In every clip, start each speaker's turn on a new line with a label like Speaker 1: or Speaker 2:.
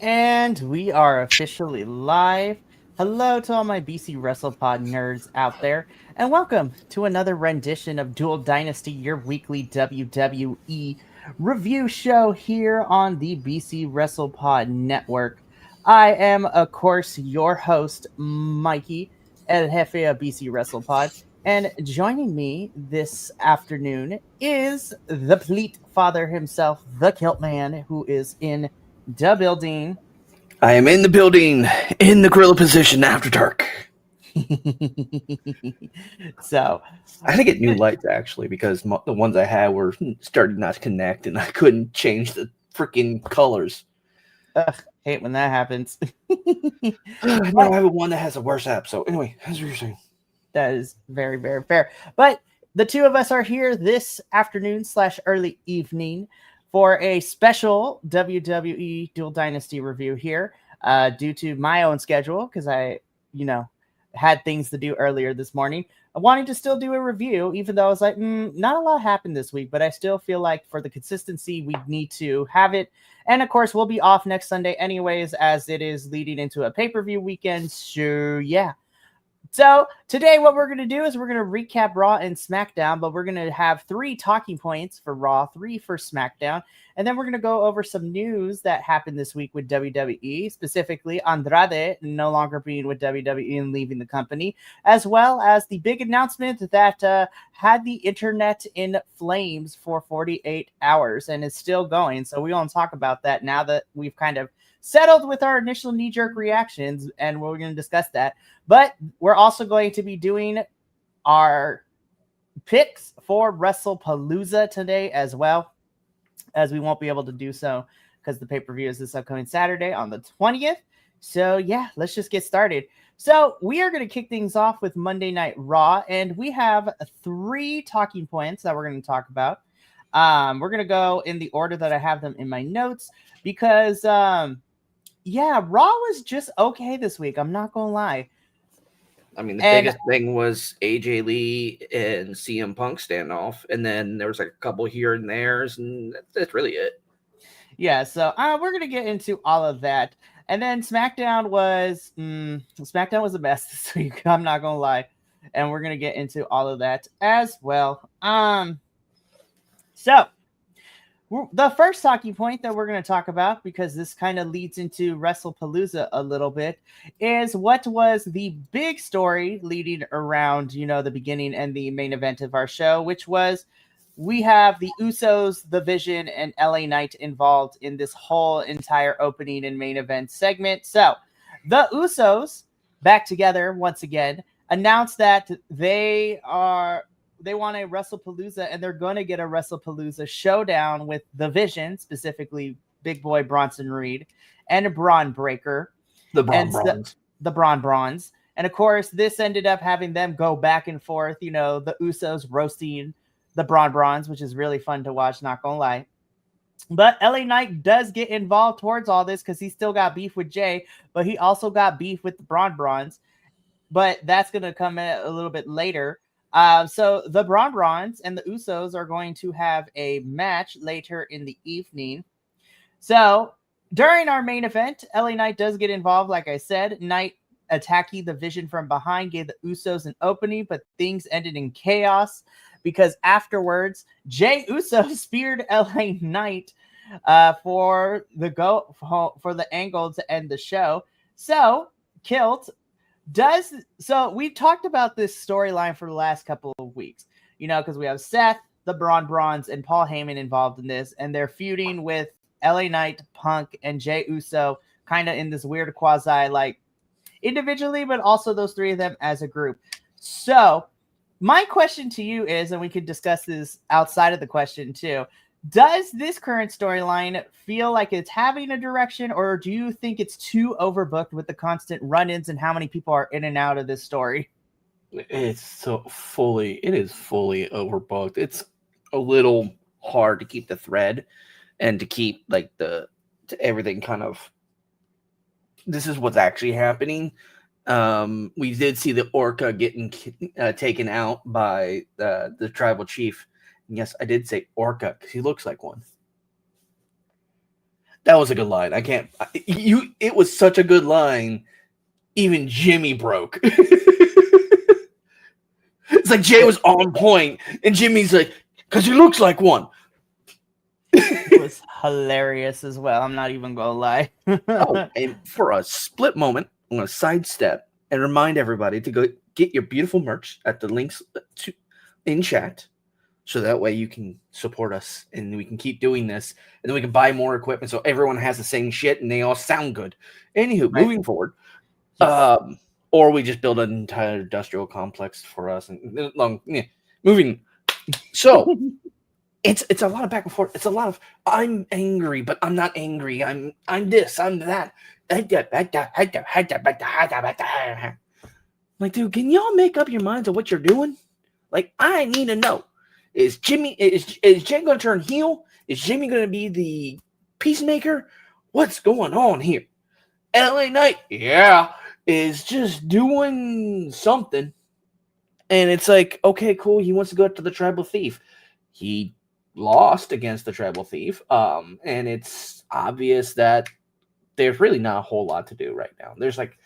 Speaker 1: And we are officially live. Hello to all my BC WrestlePod nerds out there, and welcome to another rendition of Dual Dynasty, your weekly WWE review show here on the BC WrestlePod Network. I am, of course, your host, Mikey, El Jefe of BC WrestlePod, and joining me this afternoon is the Pleat Father himself, the Kilt Man, who is in the building.
Speaker 2: I am in the building, in the gorilla position after dark.
Speaker 1: So,
Speaker 2: I had to get new lights actually because the ones I had were starting not to connect, and I couldn't change the freaking colors.
Speaker 1: hate when that happens.
Speaker 2: Now I have one that has a worse app. So anyway, as you were saying,
Speaker 1: That is very, very fair. But the two of us are here this afternoon / early evening for a special WWE Dual Dynasty review here, due to my own schedule because I, had things to do earlier this morning. I wanted to still do a review, even though I was like, not a lot happened this week, but I still feel like for the consistency, we need to have it. And of course, we'll be off next Sunday anyways, as it is leading into a pay-per-view weekend. So yeah. So today what we're going to do is we're going to recap Raw and SmackDown, but we're going to have 3 talking points for Raw, 3 for SmackDown, and then we're going to go over some news that happened this week with WWE, specifically Andrade no longer being with WWE and leaving the company, as well as the big announcement that had the internet in flames for 48 hours and is still going. So we want to talk about that now that we've kind of settled with our initial knee-jerk reactions, and we're going to discuss that. But we're also going to be doing our picks for WrestlePalooza today as well, as we won't be able to do so because the pay-per-view is this upcoming Saturday on the 20th. So yeah, let's just get started. So we are going to kick things off with Monday Night Raw, and we have 3 talking points that we're going to talk about. We're going to go in the order that I have them in my notes because yeah, Raw was just okay this week. I'm not going to lie.
Speaker 2: I mean, the biggest thing was AJ Lee and CM Punk standoff, and then there was like a couple here and there's, and that's really it.
Speaker 1: Yeah, so we're going to get into all of that. And then SmackDown was a mess this week. I'm not going to lie. And we're going to get into all of that as well. So the first talking point that we're going to talk about, because this kind of leads into WrestlePalooza a little bit, is what was the big story leading around, the beginning and the main event of our show, which was we have the Usos, The Vision, and LA Knight involved in this whole entire opening and main event segment. So the Usos, back together once again, announced that they want a WrestlePalooza, and they're going to get a WrestlePalooza showdown with The Vision, specifically Big Boy Bronson Reed, and Braun Breaker.
Speaker 2: The Braun
Speaker 1: Bronze. And of course, this ended up having them go back and forth, the Usos roasting the Braun Bronze, which is really fun to watch, not going to lie. But LA Knight does get involved towards all this because he still got beef with Jay, but he also got beef with the Braun Bronze. But that's going to come in a little bit later. So the Braun Bronze and the Usos are going to have a match later in the evening. So during our main event, LA Knight does get involved. Like I said, Knight attacking the Vision from behind gave the Usos an opening, but things ended in chaos because afterwards, Jey Uso speared LA Knight for the angle to end the show. So Kilt we've talked about this storyline for the last couple of weeks, because we have Seth, the Braun Bronze, and Paul Heyman involved in this, and they're feuding with LA Knight, Punk, and Jey Uso, kind of in this weird quasi, like, individually, but also those 3 of them as a group. So my question to you is, and we could discuss this outside of the question too, does this current storyline feel like it's having a direction, or do you think it's too overbooked with the constant run-ins and how many people are in and out of this story?
Speaker 2: It is fully overbooked. It's a little hard to keep the thread and to keep everything kind of, this is what's actually happening. We did see the Orca getting taken out by the tribal chief. Yes, I did say Orca because he looks like one. That was a good line. It was such a good line. Even Jimmy broke. It's like Jay was on point, and Jimmy's like, because he looks like one.
Speaker 1: It was hilarious as well. I'm not even gonna lie.
Speaker 2: Oh, and for a split moment, I'm gonna sidestep and remind everybody to go get your beautiful merch at the links in chat, so that way you can support us and we can keep doing this, and then we can buy more equipment so everyone has the same shit and they all sound good. Anywho,
Speaker 1: Right.
Speaker 2: moving forward,
Speaker 1: Yes.
Speaker 2: or we just build an entire industrial complex for us and moving. So it's a lot of back and forth. It's a lot of I'm angry, but I'm not angry. I'm this, I'm that. Like, dude, can y'all make up your minds of what you're doing? Like, I need to know. Is Jay going to turn heel? Is Jimmy going to be the peacemaker? What's going on here? LA Knight, is just doing something. And it's like, okay, cool. He wants to go after the Tribal Thief. He lost against the Tribal Thief. And it's obvious that there's really not a whole lot to do right now. There's like,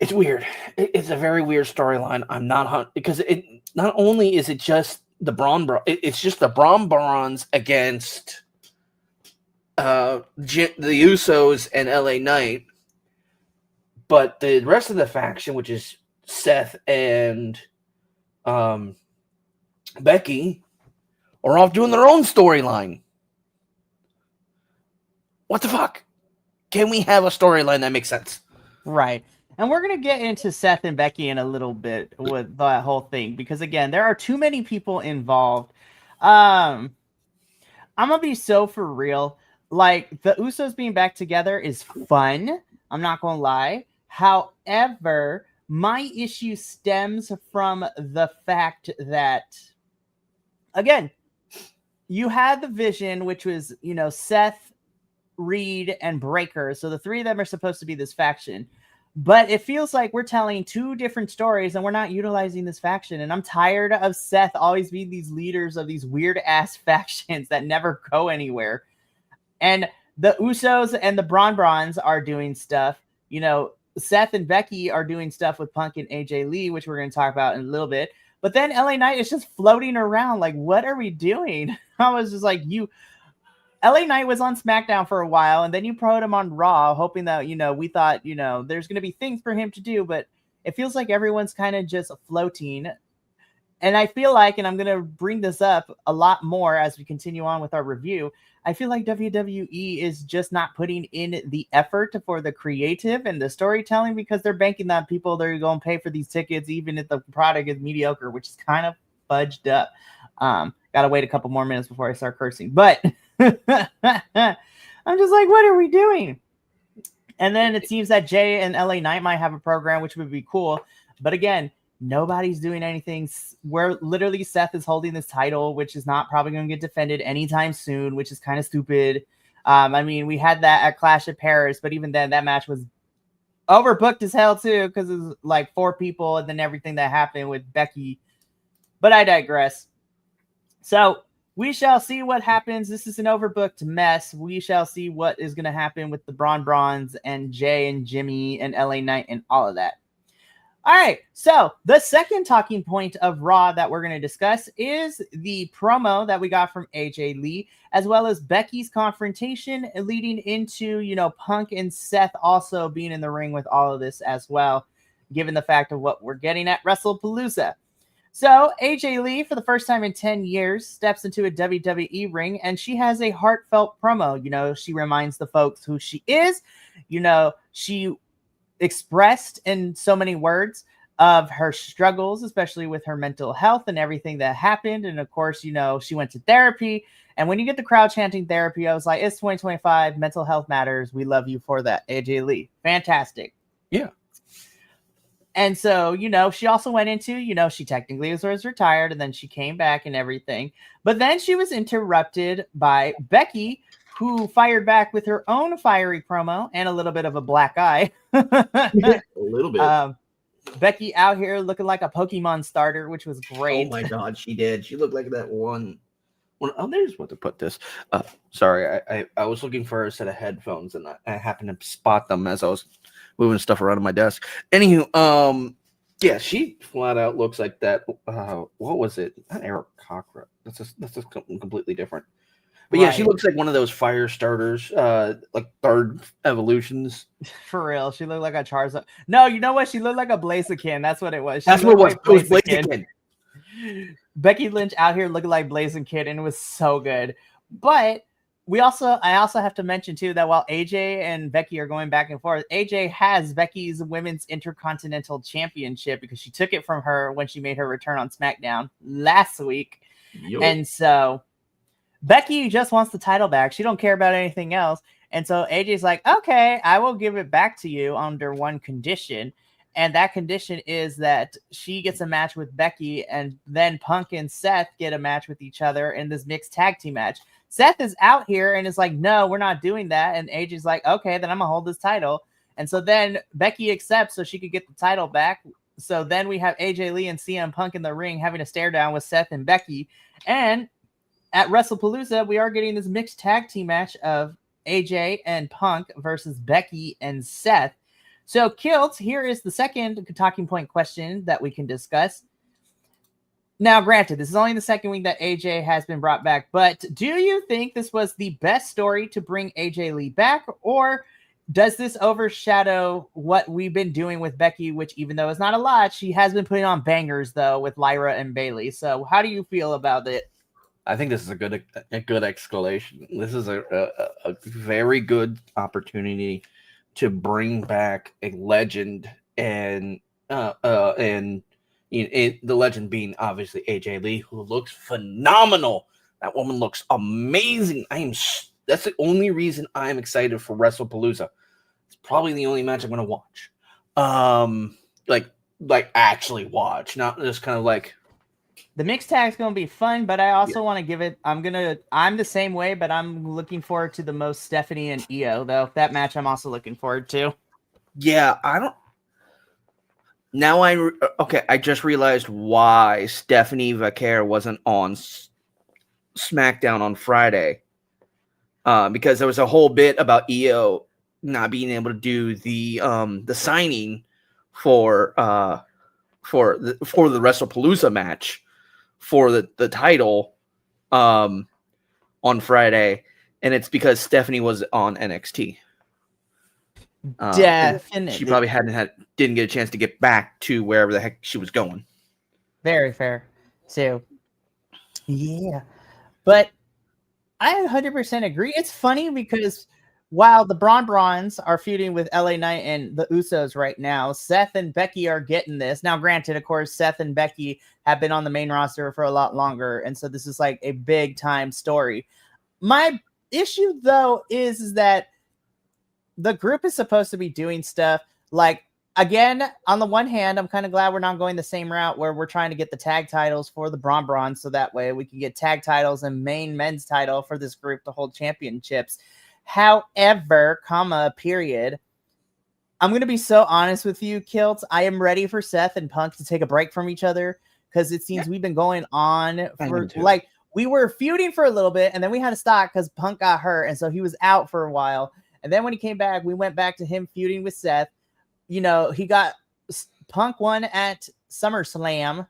Speaker 2: it's weird. It's a very weird storyline. I'm not because it not only is it just the it's just the Braun Brawns against the Usos and LA Knight, but the rest of the faction, which is Seth and Becky, are off doing their own storyline. What the fuck? Can we have a storyline that makes sense?
Speaker 1: Right. And we're going to get into Seth and Becky in a little bit with that whole thing, because again, there are too many people involved. I'm going to be so for real. Like, the Usos being back together is fun. I'm not going to lie. However, my issue stems from the fact that, again, you had the Vision, which was, Seth, Reed, and Breaker. So the three of them are supposed to be this faction. But it feels like we're telling two different stories and we're not utilizing this faction. And I'm tired of Seth always being these leaders of these weird ass factions that never go anywhere. And the Usos and the Braun Brawns are doing stuff. Seth and Becky are doing stuff with Punk and AJ Lee, which we're going to talk about in a little bit. But then LA Knight is just floating around. Like, what are we doing? I was just like, LA Knight was on SmackDown for a while, and then you put him on Raw, hoping that, we thought, there's going to be things for him to do, but it feels like everyone's kind of just floating. And I feel like, and I'm going to bring this up a lot more as we continue on with our review, I feel like WWE is just not putting in the effort for the creative and the storytelling, because they're banking on people that are going to pay for these tickets, even if the product is mediocre, which is kind of fudged up. Got to wait a couple more minutes before I start cursing, but I'm just like, what are we doing? And then it seems that Jay and LA Knight might have a program, which would be cool. But again, nobody's doing anything. Where literally Seth is holding this title, which is not probably going to get defended anytime soon, which is kind of stupid. We had that at Clash of Paris, but even then, that match was overbooked as hell too, because it was like 4 people and then everything that happened with Becky. But I digress. So we shall see what happens. This is an overbooked mess. We shall see what is going to happen with the Braun Brawns and Jay and Jimmy and LA Knight and all of that. All right, so the second talking point of Raw that we're going to discuss is the promo that we got from AJ Lee, as well as Becky's confrontation leading into, Punk and Seth also being in the ring with all of this as well, given the fact of what we're getting at WrestlePalooza. So AJ Lee, for the first time in 10 years, steps into a WWE ring, and she has a heartfelt promo. She reminds the folks who she is. She expressed in so many words of her struggles, especially with her mental health and everything that happened. And of course, she went to therapy. And when you get the crowd chanting therapy, I was like, it's 2025. Mental health matters. We love you for that, AJ Lee. Fantastic.
Speaker 2: Yeah.
Speaker 1: And so, she also went into, she technically was retired, and then she came back and everything. But then she was interrupted by Becky, who fired back with her own fiery promo and a little bit of a black eye.
Speaker 2: A little bit.
Speaker 1: Becky out here looking like a Pokemon starter, which was great.
Speaker 2: Oh my God, she did. She looked like that one Well, oh, there's what to put this. Sorry, I was looking for a set of headphones, and I happened to spot them as I was moving stuff around on my desk. Anywho, yeah, she flat out looks like that. What was it? Not Eric Cochran. That's just completely different. But yeah, she looks like one of those fire starters, like third evolutions.
Speaker 1: For real, she looked like a Charizard. No, you know what? She looked like a Blaziken. That's what it was.
Speaker 2: That's what it was. It was Blaziken.
Speaker 1: Becky Lynch out here looking like Blaziken, and it was so good. But I also have to mention too that while AJ and Becky are going back and forth, AJ has Becky's Women's Intercontinental Championship because she took it from her when she made her return on SmackDown last week. Yo. And so Becky just wants the title back. She don't care about anything else. And so AJ's like, okay, I will give it back to you under one condition. And that condition is that she gets a match with Becky, and then Punk and Seth get a match with each other in this mixed tag team match. Seth is out here and is like, no, we're not doing that. And AJ's like, okay, then I'm going to hold this title. And so then Becky accepts so she could get the title back. So then we have AJ Lee and CM Punk in the ring having a stare down with Seth and Becky. And at WrestlePalooza, we are getting this mixed tag team match of AJ and Punk versus Becky and Seth. So, Kilt, here is the second talking point question that we can discuss. Now, granted, this is only the second week that AJ has been brought back, but do you think this was the best story to bring AJ Lee back, or does this overshadow what we've been doing with Becky, which even though it's not a lot, she has been putting on bangers, though, with Lyra and Bayley. So how do you feel about it?
Speaker 2: I think this is a good escalation. This is a very good opportunity to bring back a legend, and the legend being obviously AJ Lee, who looks phenomenal. That woman looks amazing. That's the only reason I'm excited for WrestlePalooza. It's probably the only match I'm going to watch. Like actually watch, not just kind of like.
Speaker 1: The mixed tag is going to be fun, but I also want to give it. I'm the same way, but I'm looking forward to the most Stephanie and Io, though. That match I'm also looking forward to.
Speaker 2: Yeah, I just realized why Stephanie Vaquer wasn't on SmackDown on Friday. Because there was a whole bit about Io not being able to do the signing for the WrestlePalooza match for the title on Friday, and it's because Stephanie was on NXT.
Speaker 1: Definitely.
Speaker 2: She probably didn't get a chance to get back to wherever the heck she was going.
Speaker 1: Very fair. So, yeah. But I 100% agree. It's funny because while the Brawns are feuding with LA Knight and the Usos right now, Seth and Becky are getting this. Now, granted, of course, Seth and Becky have been on the main roster for a lot longer, and so this is like a big-time story. My issue, though, is that the group is supposed to be doing stuff like, again, on the one hand, I'm kind of glad we're not going the same route where we're trying to get the tag titles for the Brawns, so that way we can get tag titles and main men's title for this group to hold championships. However, I'm going to be so honest with you, Kilt. I am ready for Seth and Punk to take a break from each other because it seems we've been going on for like we were feuding for a little bit and then we had to stop because Punk got hurt. And so he was out for a while. And then when he came back, we went back to him feuding with Seth. You know, Punk won at SummerSlam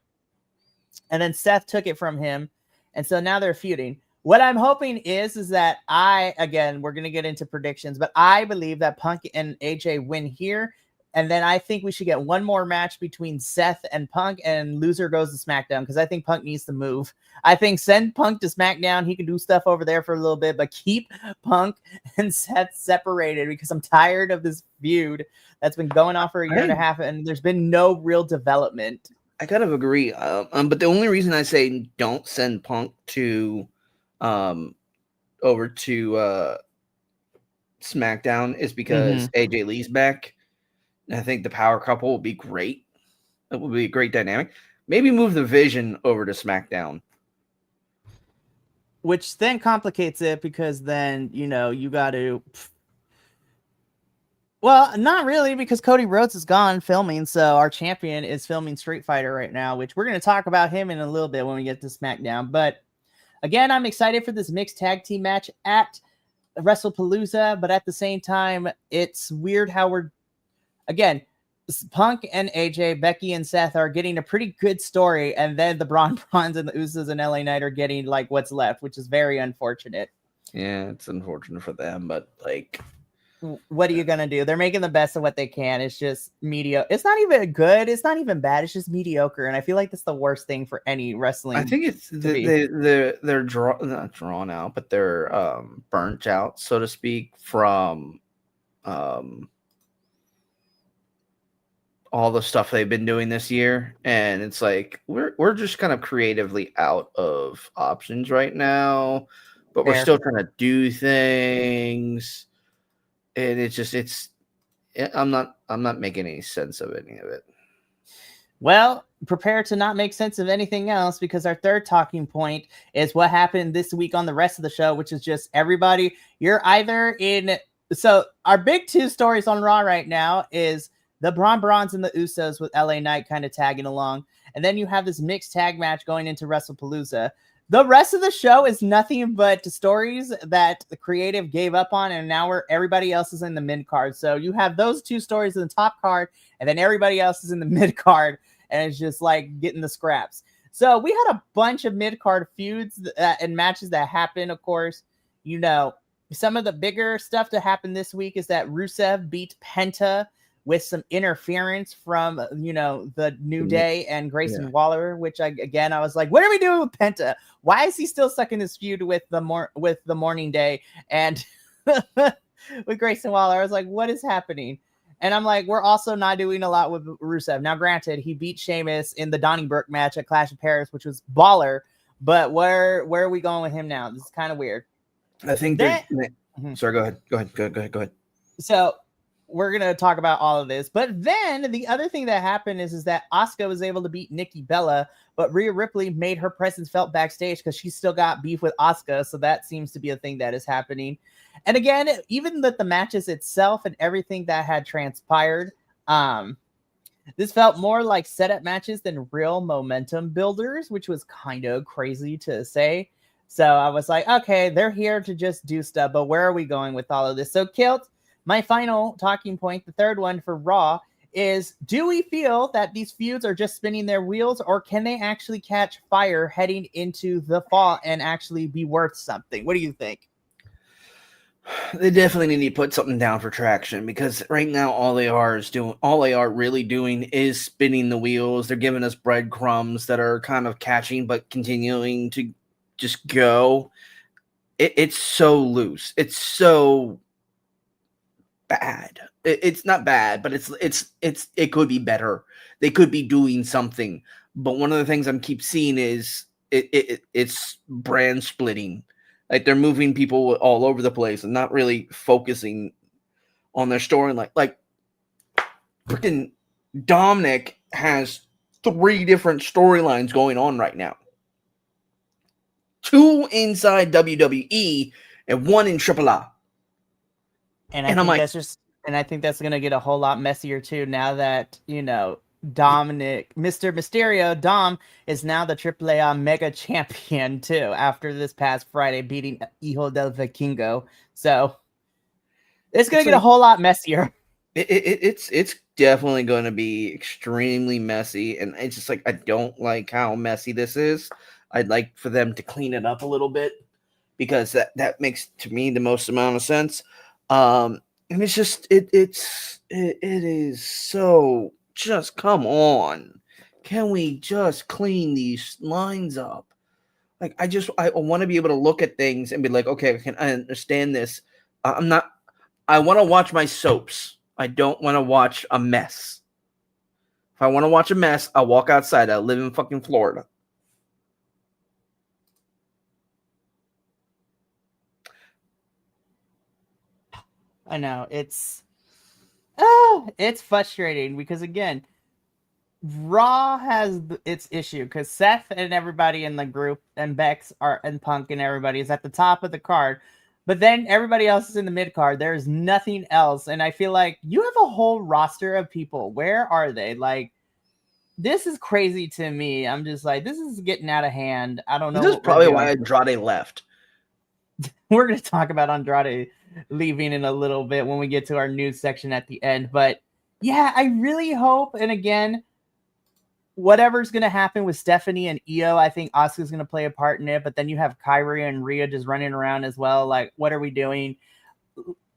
Speaker 1: and then Seth took it from him. And so now they're feuding. What I'm hoping is that we're going to get into predictions, but I believe that Punk and AJ win here. And then I think we should get one more match between Seth and Punk, and loser goes to SmackDown because I think Punk needs to move. I think send Punk to SmackDown. He can do stuff over there for a little bit, but keep Punk and Seth separated because I'm tired of this feud that's been going on for a year and a half, and there's been no real development.
Speaker 2: I kind of agree. But the only reason I say don't send Punk to over to SmackDown is because AJ Lee's back. And I think the power couple will be great. It will be a great dynamic. Maybe move the Vision over to SmackDown.
Speaker 1: Which then complicates it because then, you got to... Well, not really, because Cody Rhodes is gone filming, so our champion is filming Street Fighter right now, which we're going to talk about him in a little bit when we get to SmackDown. But again, I'm excited for this mixed tag team match at WrestlePalooza, but at the same time, it's weird how again, Punk and AJ, Becky and Seth are getting a pretty good story, and then the Braun Brawns and the Usos and LA Knight are getting like what's left, which is very unfortunate.
Speaker 2: Yeah, it's unfortunate for them, but like,
Speaker 1: what are you gonna do? They're making the best of what they can. It's just mediocre. It's not even good. It's not even bad. It's just mediocre, and I feel like that's the worst thing for any wrestling.
Speaker 2: I think it's they're not drawn out, but they're burnt out, so to speak, from all the stuff they've been doing this year, and it's like we're just kind of creatively out of options right now, but we're still trying to do things, and I'm not making any sense of any of it.
Speaker 1: Well, prepare to not make sense of anything else, because our third talking point is what happened this week on the rest of the show, which is just everybody. You're either in. So our big two stories on Raw right now is the Braun Brawns and the Usos with LA Knight kind of tagging along. And then you have this mixed tag match going into WrestlePalooza. The rest of the show is nothing but stories that the creative gave up on, and now everybody else is in the mid card. So you have those two stories in the top card, and then everybody else is in the mid card, and it's just like getting the scraps. So we had a bunch of mid card feuds and matches that happened. Of course, some of the bigger stuff to happen this week is that Rusev beat Penta with some interference from, the New Day and Grayson Waller, which I was like, what are we doing with Penta? Why is he still stuck in this feud with the Morning Day and with Grayson Waller? I was like, what is happening? And I'm like, we're also not doing a lot with Rusev. Now, granted, he beat Sheamus in the Donnybrook match at Clash of Paris, which was baller, but where are we going with him now? This is kind of weird.
Speaker 2: I think sorry, go ahead.
Speaker 1: So we're going to talk about all of this. But then the other thing that happened is that Asuka was able to beat Nikki Bella, but Rhea Ripley made her presence felt backstage because she still got beef with Asuka. So that seems to be a thing that is happening. And again, even the matches itself and everything that had transpired, this felt more like setup matches than real momentum builders, which was kind of crazy to say. So I was like, okay, they're here to just do stuff, but where are we going with all of this? So Kilt, my final talking point, the third one for Raw, is do we feel that these feuds are just spinning their wheels, or can they actually catch fire heading into the fall and actually be worth something? What do you think?
Speaker 2: They definitely need to put something down for traction, because right now all they are really doing is spinning the wheels. They're giving us breadcrumbs that are kind of catching but continuing to just go. It's so loose. It's so bad. It's not bad, but it could be better. They could be doing something. But one of the things I'm keep seeing is it's brand splitting. Like they're moving people all over the place and not really focusing on their story. Like freaking Dominic has 3 different storylines going on right now. 2 inside WWE and 1 in AAA.
Speaker 1: And I think that's going to get a whole lot messier too, now that, Dominic, Mr. Mysterio, Dom, is now the AAA Mega Champion too, after this past Friday beating Hijo del Vikingo. So it's going to get a whole lot messier.
Speaker 2: It's definitely going to be extremely messy, and it's just like, I don't like how messy this is. I'd like for them to clean it up a little bit, because that makes, to me, the most amount of sense. And it's just, it is so, just come on. Can we just clean these lines up? Like, I want to be able to look at things and be like, okay, I understand this. I want to watch my soaps. I don't want to watch a mess. If I want to watch a mess, I'll walk outside. I live in fucking Florida.
Speaker 1: I know it's frustrating, because again, Raw has its issue because Seth and everybody in the group and Bex and Punk and everybody is at the top of the card, but then everybody else is in the mid card. There's nothing else, and I feel like you have a whole roster of people. Where are they? Like, this is crazy to me. I'm just like, this is getting out of hand. I don't know.
Speaker 2: This is
Speaker 1: what
Speaker 2: probably
Speaker 1: we're
Speaker 2: why
Speaker 1: doing.
Speaker 2: Andrade left.
Speaker 1: We're going to talk about Andrade leaving in a little bit when we get to our news section at the end. But yeah, I really hope. And again, whatever's going to happen with Stephanie and Io, I think Asuka's going to play a part in it. But then you have Kyrie and Rhea just running around as well. Like, what are we doing?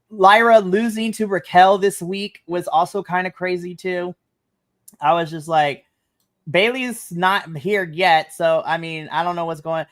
Speaker 1: Lyra losing to Raquel this week was also kind of crazy too. I was just like, Bailey's not here yet. So, I mean, I don't know what's going on.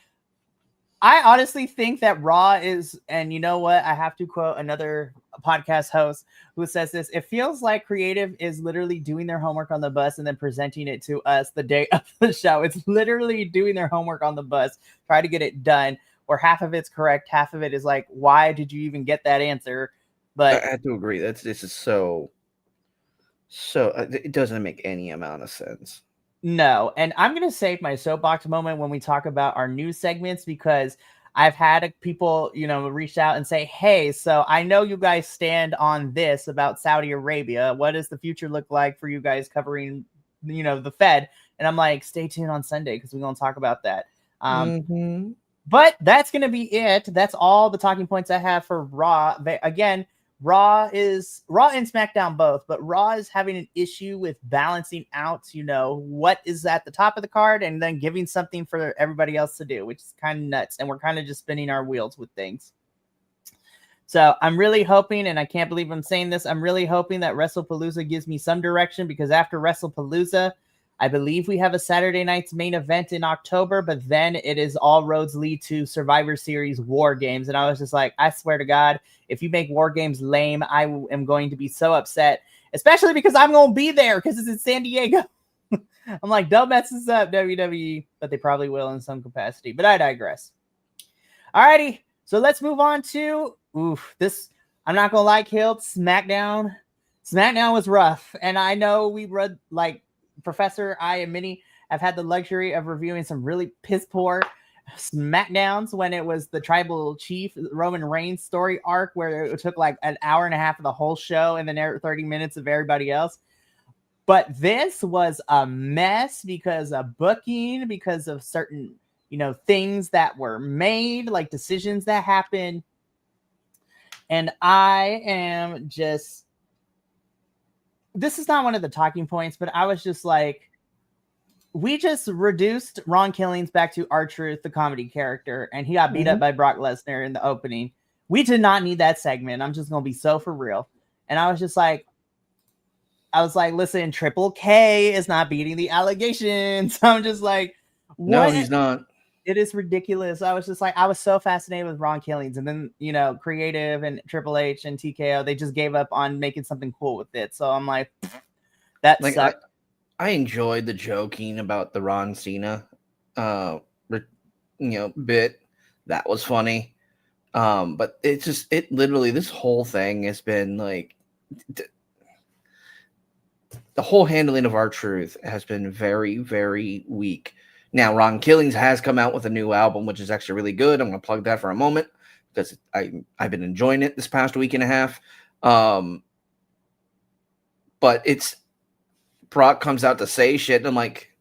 Speaker 1: I honestly think that Raw is, and you know what? I have to quote another podcast host who says this. It feels like creative is literally doing their homework on the bus and then presenting it to us the day of the show. It's literally doing their homework on the bus, try to get it done, where half of it's correct, half of it is like, why did you even get that answer? But
Speaker 2: I have to agree. This is so it doesn't make any amount of sense.
Speaker 1: no, and I'm going to save my soapbox moment when we talk about our news segments, because I've had people, reach out and say, hey, so I know you guys stand on this about Saudi Arabia. What does the future look like for you guys covering, the Fed? And I'm like, stay tuned on Sunday because we're going to talk about that. But that's going to be it. That's all the talking points I have for Raw. Again, Raw and SmackDown both, but Raw is having an issue with balancing out, what is at the top of the card and then giving something for everybody else to do, which is kind of nuts. And we're kind of just spinning our wheels with things. So I'm really hoping, and I can't believe I'm saying this, I'm really hoping that WrestlePalooza gives me some direction, because after WrestlePalooza, I believe we have a Saturday night's main event in October, but then it is all roads lead to Survivor Series War Games. And I was just like, I swear to God, if you make War Games lame, I am going to be so upset, especially because I'm going to be there because it's in San Diego. I'm like, don't mess this up, WWE, but they probably will in some capacity. But I digress. Alrighty, so let's move on to this. I'm not going to lie, Hilt, SmackDown. SmackDown was rough. And I know we read like Professor, I, and Minnie have had the luxury of reviewing some really piss poor SmackDowns when it was the Tribal Chief Roman Reigns story arc, where it took like an hour and a half of the whole show and then 30 minutes of everybody else. But this was a mess because of booking, because of certain, things that were made, like decisions that happened. And I am just, this is not one of the talking points, but I was just like, we just reduced Ron Killings back to R-Truth, the comedy character, and he got beat up by Brock Lesnar in the opening. We did not need that segment. I'm just going to be so for real. And I was like, listen, Triple K is not beating the allegations. I'm just like, what?
Speaker 2: No, he's not.
Speaker 1: It is ridiculous. I was just like, I was so fascinated with Ron Killings, and then, Creative and Triple H and TKO, they just gave up on making something cool with it. So I'm like, that sucked.
Speaker 2: I enjoyed the joking about the Ron Cena, bit. That was funny. But it literally, this whole thing has been like, the whole handling of R-Truth has been very, very weak. Now, Ron Killings has come out with a new album, which is actually really good. I'm going to plug that for a moment because I've been enjoying it this past week and a half. But Brock comes out to say shit, and I'm like,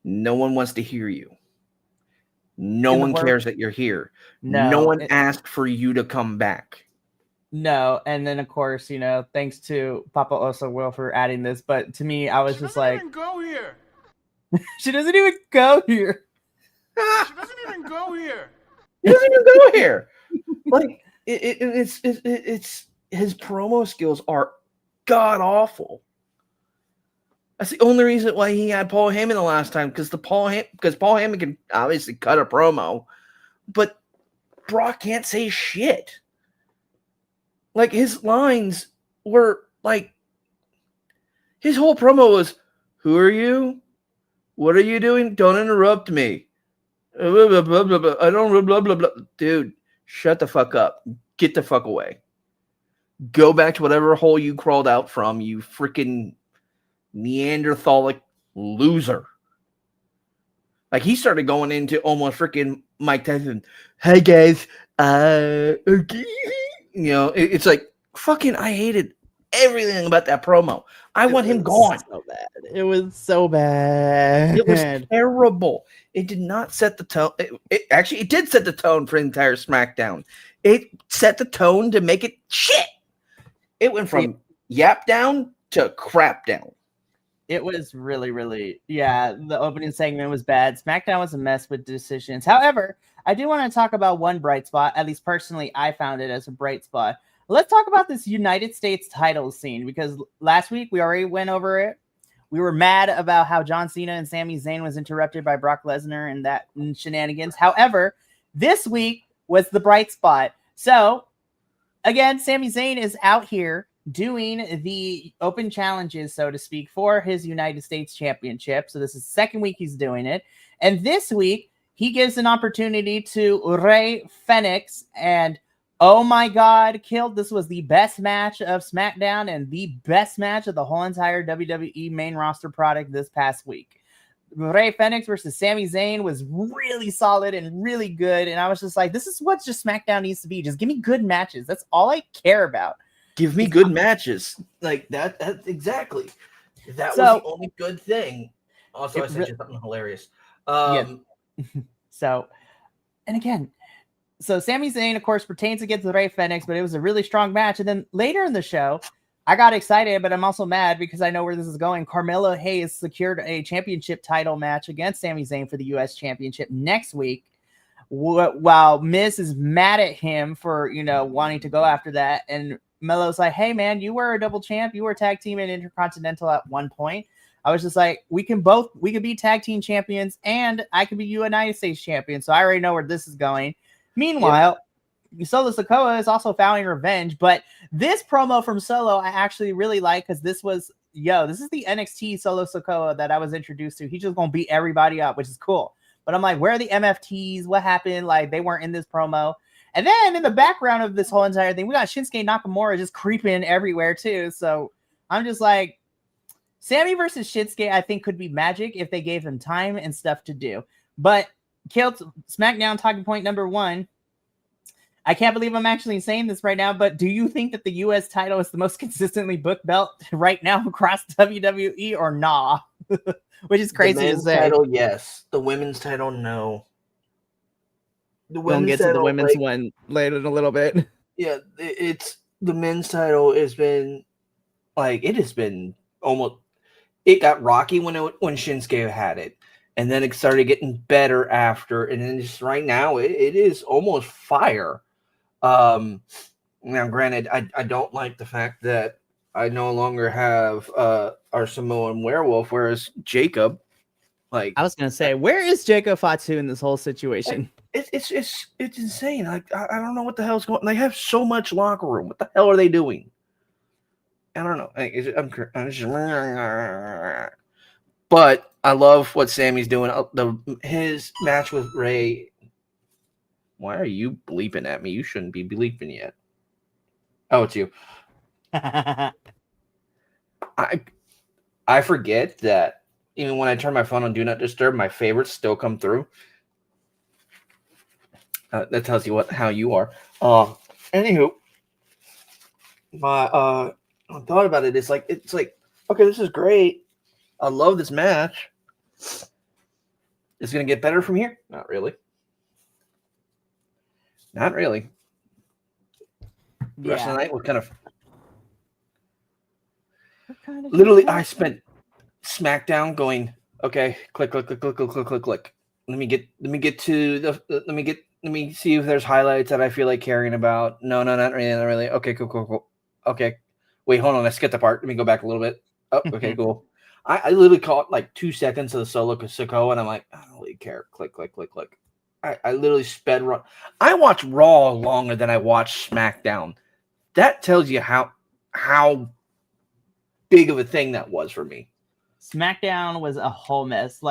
Speaker 2: no one wants to hear you. No one cares that you're here. No one asked for you to come back.
Speaker 1: No, and then of course, thanks to Papa Oso Will for adding this, but to me, I was just like,
Speaker 3: even go here.
Speaker 1: She doesn't even go here.
Speaker 3: She doesn't even go here.
Speaker 2: He doesn't even go here. Like it's his promo skills are god awful. That's the only reason why he had Paul Heyman the last time, because Paul Heyman can obviously cut a promo, but Brock can't say shit. Like, his lines were like, his whole promo was, "Who are you? What are you doing? Don't interrupt me. Blah, blah, blah, blah, blah. I don't blah, blah, blah." Dude, shut the fuck up. Get the fuck away. Go back to whatever hole you crawled out from, you freaking Neanderthalic loser. Like, he started going into almost freaking Mike Tyson. "Hey, guys. Okay." It's like, fucking, I hated everything about that promo. I want him gone.
Speaker 1: So bad. It was so bad.
Speaker 2: It was terrible. It did not set the tone. It did set the tone for the entire SmackDown. It set the tone to make it shit. It went from yap down to crap down.
Speaker 1: It was really, really, the opening segment was bad. SmackDown was a mess with decisions. However, I do want to talk about one bright spot. At least personally, I found it as a bright spot. Let's talk about this United States title scene, because last week we already went over it. We were mad about how John Cena and Sami Zayn was interrupted by Brock Lesnar and that shenanigans. However, this week was the bright spot. So, again, Sami Zayn is out here doing the open challenges, so to speak, for his United States Championship. So this is the second week he's doing it. And this week, he gives an opportunity to Rey Fenix, and oh my God, killed. This was the best match of SmackDown and the best match of the whole entire WWE main roster product this past week. Rey Fenix versus Sami Zayn was really solid and really good. And I was just like, this is what just SmackDown needs to be. Just give me good matches. That's all I care about.
Speaker 2: Give me good matches. Like that exactly. That was the only good thing. Also, I said something hilarious.
Speaker 1: So, and again, so Sami Zayn, of course, pertains against Rey Fenix, but it was a really strong match. And then later in the show, I got excited, but I'm also mad because I know where this is going. Carmelo Hayes secured a championship title match against Sami Zayn for the U.S. Championship next week, while Miz is mad at him for, wanting to go after that. And Melo's like, hey, man, you were a double champ. You were tag team and Intercontinental at one point. I was just like, we could be tag team champions and I could be United States champion. So I already know where this is going. Meanwhile, Solo Sikoa is also vowing revenge. But this promo from Solo, I actually really like, because this is the NXT Solo Sikoa that I was introduced to. He's just going to beat everybody up, which is cool. But I'm like, where are the MFTs? What happened? Like, they weren't in this promo. And then in the background of this whole entire thing, we got Shinsuke Nakamura just creeping everywhere too. So I'm just like, Sammy versus Shinsuke, I think, could be magic if they gave them time and stuff to do. But Kilt, SmackDown talking point number one. I can't believe I'm actually saying this right now, but do you think that the U.S. title is the most consistently booked belt right now across WWE, or nah? Which is crazy to say.
Speaker 2: The men's title, yes. The women's title, no.
Speaker 1: We'll get to the women's one later in a little bit.
Speaker 2: Yeah, it's the men's title has been it has been almost. It got rocky when Shinsuke had it, and then it started getting better after, and then just right now it is almost fire. Now, granted, I don't like the fact that I no longer have our Samoan werewolf, whereas Jacob, I
Speaker 1: was gonna say, where is Jacob Fatu in this whole situation?
Speaker 2: It's insane. I don't know what the hell's going on. They have so much locker room. What the hell are they doing? I don't know. But I love what Sammy's doing. His match with Ray. Why are you bleeping at me? You shouldn't be bleeping yet. Oh, it's you. I forget that even when I turn my phone on Do Not Disturb, my favorites still come through. That tells you how you are. Anywho, my thought about it is it's like, okay, this is great. I love this match. It's gonna get better from here? Not really. Not really. The rest of the night was kind of literally. I spent SmackDown going, okay, click. Let me see if there's highlights that I feel like caring about. No, not really. Okay, cool. Okay, wait, hold on. I skipped the part. Let me go back a little bit. Oh, okay, cool. I literally caught 2 seconds of the Solo Sikoa, and I'm like, I don't really care. Click. I literally sped run. I watch Raw longer than I watch SmackDown. That tells you how big of a thing that was for me.
Speaker 1: SmackDown was a whole mess.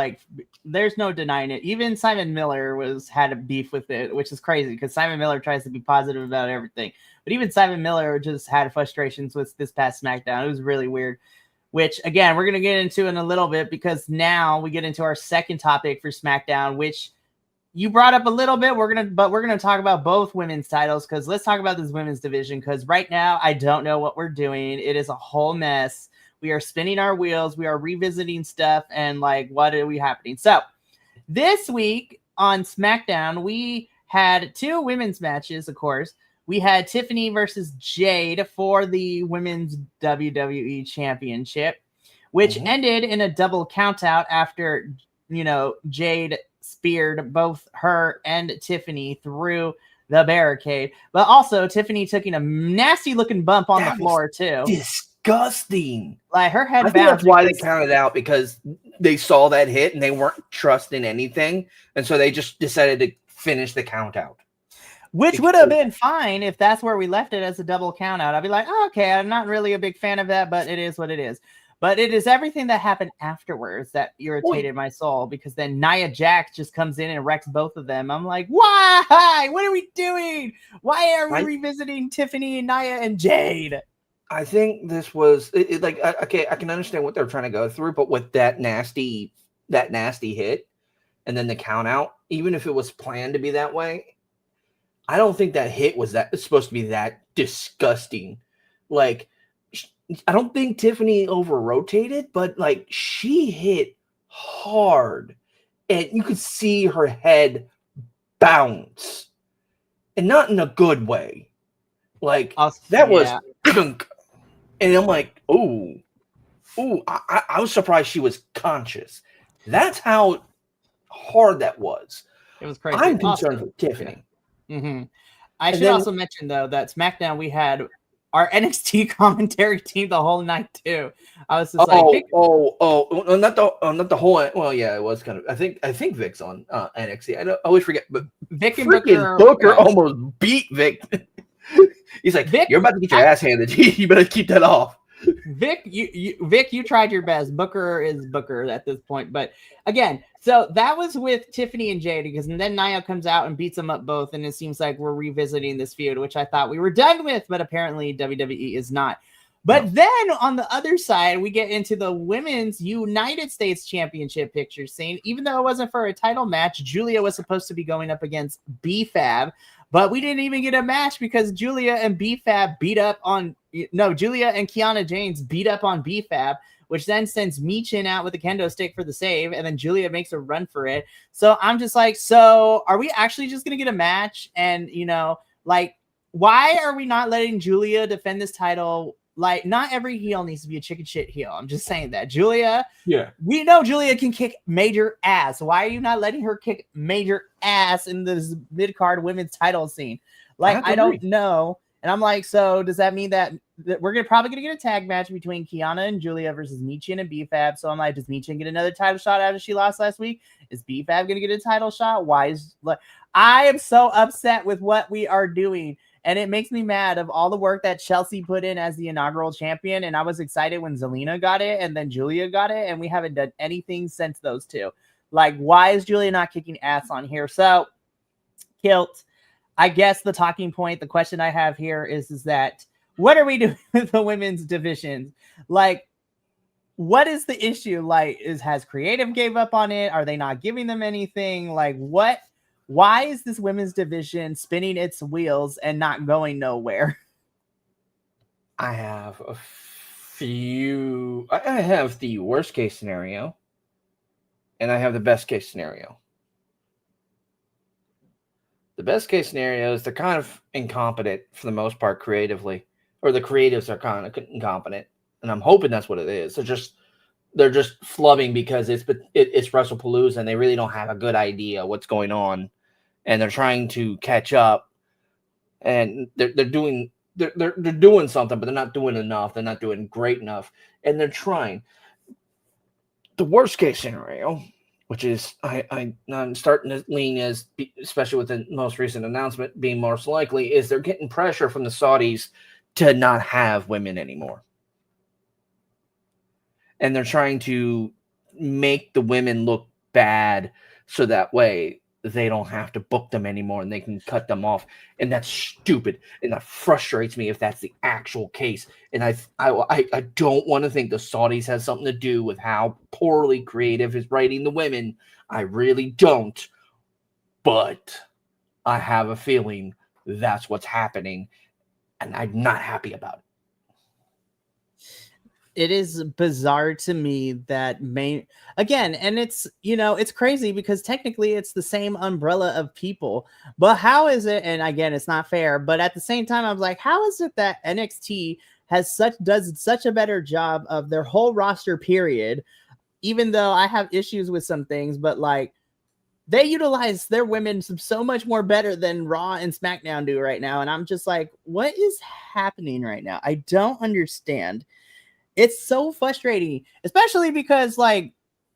Speaker 1: There's no denying it. Even Simon Miller had a beef with it, which is crazy because Simon Miller tries to be positive about everything. But even Simon Miller just had frustrations with this past SmackDown. It was really weird, which, again, we're going to get into in a little bit because now we get into our second topic for SmackDown, which, you brought up a little bit. We're gonna talk about both women's titles because let's talk about this women's division because right now I don't know what we're doing. It is a whole mess. We are spinning our wheels. We are revisiting stuff and like what are we happening? So this week on SmackDown, we had 2 women's matches, of course. We had Tiffany versus Jade for the women's WWE championship, which ended in a double countout after, Jade speared both her and Tiffany through the barricade. But also, Tiffany took a nasty looking bump on the floor, too.
Speaker 2: Disgusting.
Speaker 1: Like her head
Speaker 2: I think that's why they counted out because they saw that hit and they weren't trusting anything. And so they just decided to finish the count out.
Speaker 1: Which would have been fine if that's where we left it as a double count out. I'd be like, oh, okay, I'm not really a big fan of that, but it is what it is. But it is everything that happened afterwards that irritated my soul because then Nia Jax just comes in and wrecks both of them. I'm like, why? What are we doing? Why are we revisiting Tiffany and Nia and Jade?
Speaker 2: I think this was okay. I can understand what they're trying to go through, but with that nasty hit and then the count out, even if it was planned to be that way, I don't think that hit was supposed to be that disgusting. Like, I don't think Tiffany over rotated, but like she hit hard and you could see her head bounce and not in a good way. Like was gunk. And I'm like, I was surprised she was conscious. That's how hard that was.
Speaker 1: It was crazy.
Speaker 2: I'm concerned with Tiffany.
Speaker 1: Yeah. Mm-hmm. I should also mention though that SmackDown we had our NXT commentary team the whole night too. I was just
Speaker 2: not the whole. Well, yeah, it was kind of. I think Vic's on NXT. I always forget, but
Speaker 1: Vic and
Speaker 2: Booker almost beat Vic. He's like, Vic, you're about to get your ass handed. You better keep that off.
Speaker 1: Vic, you tried your best. Booker is Booker at this point. But again, so that was with Tiffany and Jade because then Nia comes out and beats them up both. And it seems like we're revisiting this feud, which I thought we were done with, but apparently WWE is not. But then on the other side, we get into the women's United States Championship picture scene. Even though it wasn't for a title match, Julia was supposed to be going up against B-Fab. But we didn't even get a match because Julia and B-Fab Julia and Kiana James beat up on B-Fab, which then sends Michin out with a kendo stick for the save, and then Julia makes a run for it. So I'm just like, so are we actually just going to get a match? And, why are we not letting Julia defend this title? Like, not every heel needs to be a chicken shit heel. I'm just saying that. Julia, we know Julia can kick major ass. Why are you not letting her kick major ass in this mid-card women's title scene? Like, I don't know. And I'm like, so does that mean that we're probably going to get a tag match between Kiana and Julia versus Michin and B-Fab? So I'm like, does Michin get another title shot after she lost last week? Is B-Fab going to get a title shot? I am so upset with what we are doing. And it makes me mad of all the work that Chelsea put in as the inaugural champion. And I was excited when Zelina got it and then Julia got it. And we haven't done anything since those two. Like, why is Julia not kicking ass on here? So, Kilt, I guess the talking point, the question I have here is that what are we doing with the women's divisions? Like, what is the issue? Like, has creative gave up on it? Are they not giving them anything? Like, what? Why is this women's division spinning its wheels and not going nowhere?
Speaker 2: I have a few. I have the worst case scenario, and I have the best case scenario. The best case scenario is they're kind of incompetent for the most part creatively, or the creatives are kind of incompetent, and I'm hoping that's what it is. They're just flubbing because it's WrestlePalooza and they really don't have a good idea what's going on, and they're trying to catch up, and they're doing something, but they're not doing enough. They're not doing great enough, and they're trying. The worst case scenario, which is I'm starting to lean as, especially with the most recent announcement being most likely, is they're getting pressure from the Saudis to not have women anymore. And they're trying to make the women look bad so that way they don't have to book them anymore and they can cut them off. And that's stupid. And that frustrates me if that's the actual case. And I don't want to think the Saudis has something to do with how poorly creative is writing the women. I really don't. but I have a feeling that's what's happening, and I'm not happy about it.
Speaker 1: It is bizarre to me that again, and it's, it's crazy because technically it's the same umbrella of people, but how is it? And again, it's not fair, but at the same time, I was like, how is it that NXT does such a better job of their whole roster period, even though I have issues with some things, but like they utilize their women so much more better than Raw and SmackDown do right now. And I'm just like, what is happening right now? I don't understand. It's so frustrating, especially because like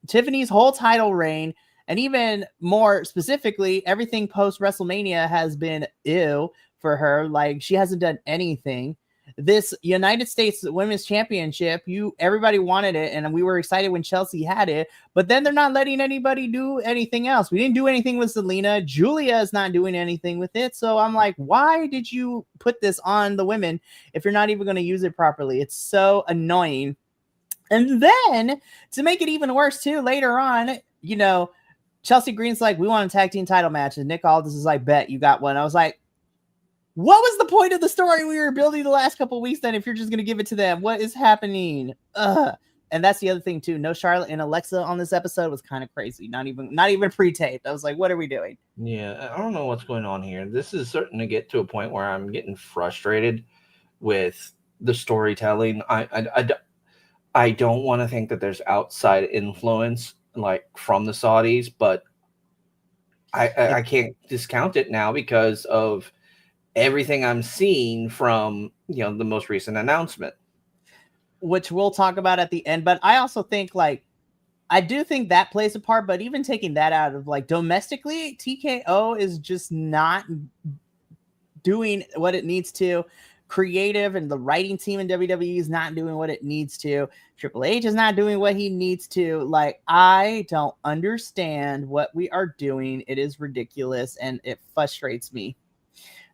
Speaker 1: Tiffany's whole title reign, and even more specifically, everything post WrestleMania has been ew for her. Like she hasn't done anything. This United States Women's Championship, everybody wanted it, and we were excited when Chelsea had it, but then they're not letting anybody do anything else. We didn't do anything with Selena. Julia is not doing anything with it. So I'm like, why did you put this on the women if you're not even going to use it properly? It's so annoying. And then to make it even worse too, later on, Chelsea Green's like, we want a tag team title match, and Nick Aldis is like, bet you got one. I was like, what was the point of the story we were building the last couple of weeks then if you're just going to give it to them? What is happening? And that's the other thing too. No Charlotte and Alexa on this episode was kind of crazy. Not even pre-taped. I was like, what are we doing?
Speaker 2: Yeah, I don't know what's going on here. This is starting to get to a point where I'm getting frustrated with the storytelling. I don't want to think that there's outside influence like from the Saudis, but I can't discount it now because of everything I'm seeing from the most recent announcement,
Speaker 1: which we'll talk about at the end. But I also think I do think that plays a part, but even taking that out of like domestically, TKO is just not doing what it needs to. Creative and the writing team in WWE is not doing what it needs to. Triple H is not doing what he needs to. Like, I don't understand what we are doing. It is ridiculous and it frustrates me.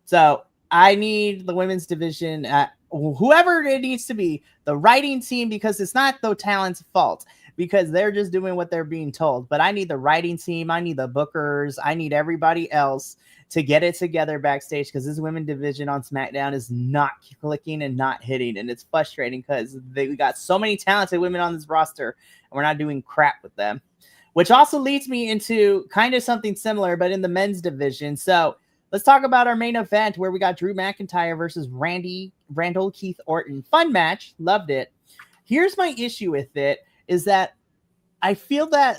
Speaker 1: So I need the women's division, whoever it needs to be, the writing team, because it's not the talent's fault, because they're just doing what they're being told. But I need the writing team. I need the bookers. I need everybody else to get it together backstage, because this women's division on SmackDown is not clicking and not hitting. And it's frustrating because we got so many talented women on this roster and we're not doing crap with them, which also leads me into kind of something similar, but in the men's division. So let's talk about our main event where we got Drew McIntyre versus Randall Keith Orton. Fun match. Loved it. Here's my issue with it is that I feel that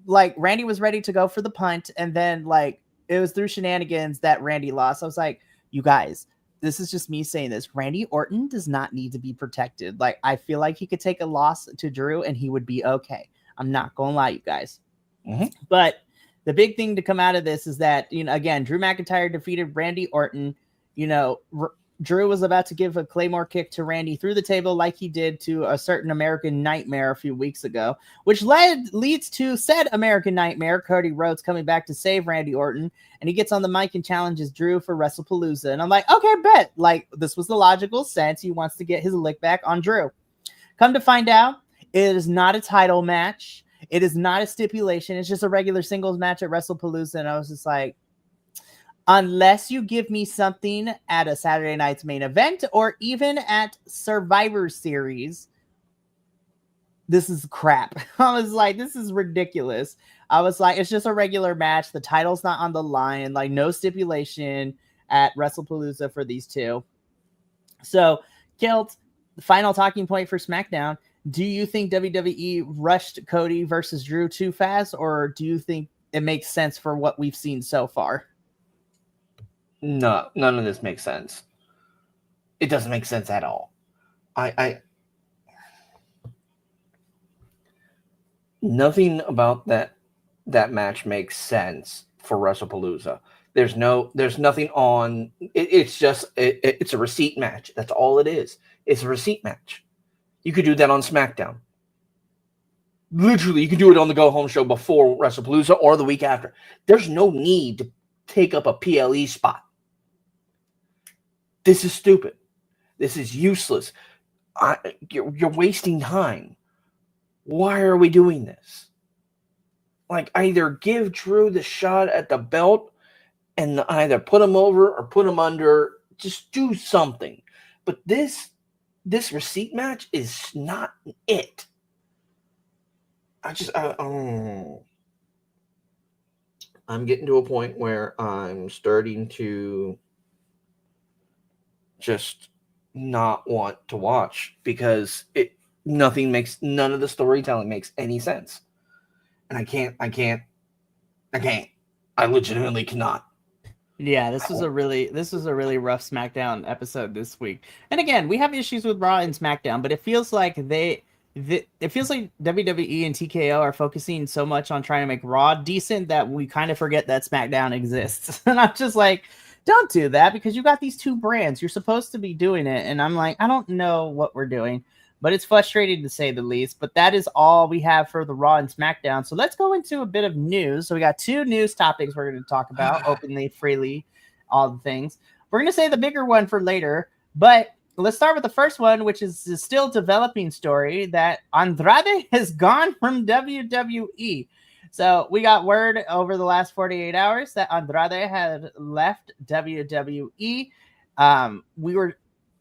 Speaker 1: like Randy was ready to go for the punt, and then like it was through shenanigans that Randy lost. I was like, you guys, this is just me saying this. Randy Orton does not need to be protected. Like, I feel like he could take a loss to Drew and he would be okay. I'm not going to lie, you guys. Mm-hmm. But the big thing to come out of this is that, again, Drew McIntyre defeated Randy Orton. Drew was about to give a Claymore kick to Randy through the table like he did to a certain American Nightmare a few weeks ago, which leads to said American Nightmare, Cody Rhodes, coming back to save Randy Orton, and he gets on the mic and challenges Drew for WrestlePalooza. And I'm like, okay, bet. Like, this was the logical sense. He wants to get his lick back on Drew. Come to find out, it is not a title match. It is not a stipulation. It's just a regular singles match at WrestlePalooza. And I was just like, unless you give me something at a Saturday night's main event or even at Survivor Series, this is crap. I was like, this is ridiculous. I was like, it's just a regular match. The title's not on the line. Like, no stipulation at WrestlePalooza for these two. So, Kilt, the final talking point for SmackDown. Do you think WWE rushed Cody versus Drew too fast, or do you think it makes sense for what we've seen so far?
Speaker 2: No, none of this makes sense. It doesn't make sense at all. Nothing about that match makes sense for WrestlePalooza. There's nothing on. It's just it's a receipt match. That's all it is. It's a receipt match. You could do that on SmackDown. Literally, you can do it on the Go Home show before WrestlePalooza or the week after. There's no need to take up a PLE spot. This is stupid. This is useless. You're wasting time. Why are we doing this? Like, either give Drew the shot at the belt and either put him over or put him under. Just do something. But this receipt match is not it. I'm getting to a point where I'm starting to just not want to watch because none of the storytelling makes any sense. And I can't. I legitimately cannot.
Speaker 1: Yeah, this was a really rough SmackDown episode this week. And again, we have issues with Raw and SmackDown, but it feels like WWE and TKO are focusing so much on trying to make Raw decent that we kind of forget that SmackDown exists. And I'm just like, don't do that because you got these two brands. You're supposed to be doing it. And I'm like, I don't know what we're doing, but it's frustrating to say the least. But that is all we have for the Raw and SmackDown. So let's go into a bit of news. So we got two news topics we're going to talk about openly, freely, all the things. We're going to say the bigger one for later, but let's start with the first one, which is the still developing story that Andrade has gone from WWE. So we got word over the last 48 hours that Andrade had left WWE. The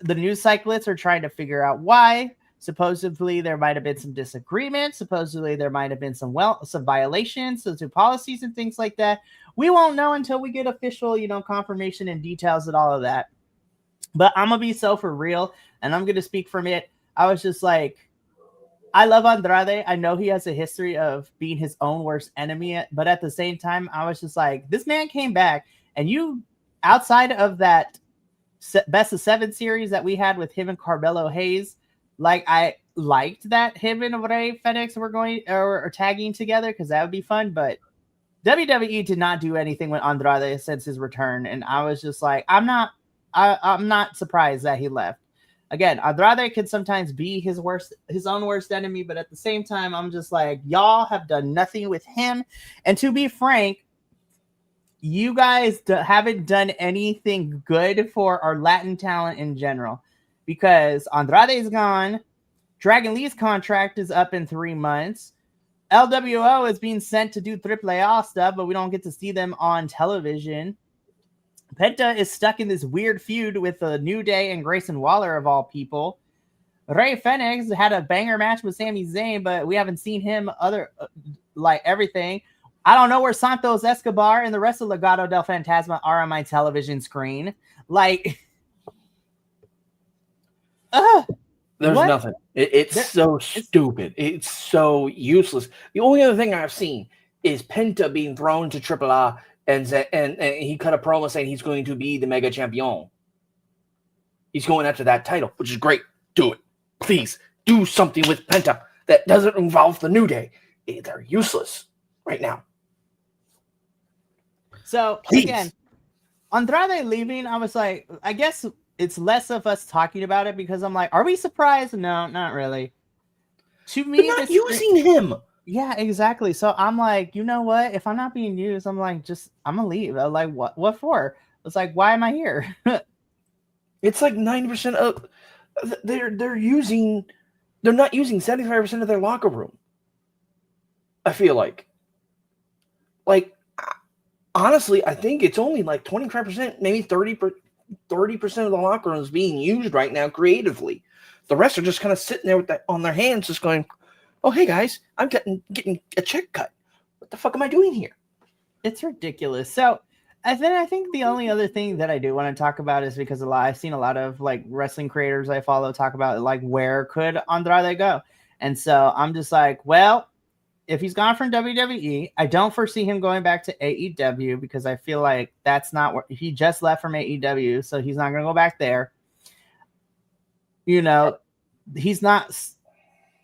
Speaker 1: news cyclists are trying to figure out why. Supposedly there might have been some disagreements. Supposedly there might have been some violations to policies and things like that. We won't know until we get official, confirmation and details and all of that. But I'm gonna be so for real, and I'm gonna speak from it. I was just like, I love Andrade. I know he has a history of being his own worst enemy, but at the same time, I was just like, this man came back, and you, outside of that best of 7 series that we had with him and Carmelo Hayes, like I liked that him and Rey Fenix were going or tagging together because that would be fun. But WWE did not do anything with Andrade since his return, and I was just like, I'm not surprised that he left. Again, Andrade can sometimes be his own worst enemy, but at the same time, I'm just like, y'all have done nothing with him. And to be frank, you guys haven't done anything good for our Latin talent in general, because Andrade's gone. Dragon Lee's contract is up in 3 months. LWO is being sent to do AAA stuff, but we don't get to see them on television. Penta is stuck in this weird feud with the New Day and Grayson Waller of all people. Rey Fenix had a banger match with Sami Zayn, but we haven't seen him everything. I don't know where Santos Escobar and the rest of Legado del Fantasma are on my television screen. There's
Speaker 2: what? Nothing. It's so stupid. It's so useless. The only other thing I've seen is Penta being thrown to AAA. And he cut a promo saying he's going to be the Mega Champion. He's going after that title, which is great. Do it. Please do something with Penta that doesn't involve the New Day. They're useless right now.
Speaker 1: So, please. Again, Andrade leaving, I was like, I guess it's less of us talking about it because I'm like, are we surprised? No, not really. To me,
Speaker 2: they're not using him.
Speaker 1: Yeah, exactly. So I'm like, you know what? If I'm not being used, I'm like, I'm gonna leave. I'm like, what for? It's like, why am I here?
Speaker 2: It's like 90% of they're not using 75% of their locker room. I feel like honestly, I think it's only like 25%, maybe 30% of the locker room is being used right now creatively. The rest are just kind of sitting there with that on their hands, just going, oh, hey, guys, I'm getting a check cut. What the fuck am I doing here?
Speaker 1: It's ridiculous. So I think the only other thing that I do want to talk about is because I've seen a lot of wrestling creators I follow talk about where could Andrade go? And so I'm just like, well, if he's gone from WWE, I don't foresee him going back to AEW because I feel like that's not where he just left from AEW. So he's not going to go back there. He's not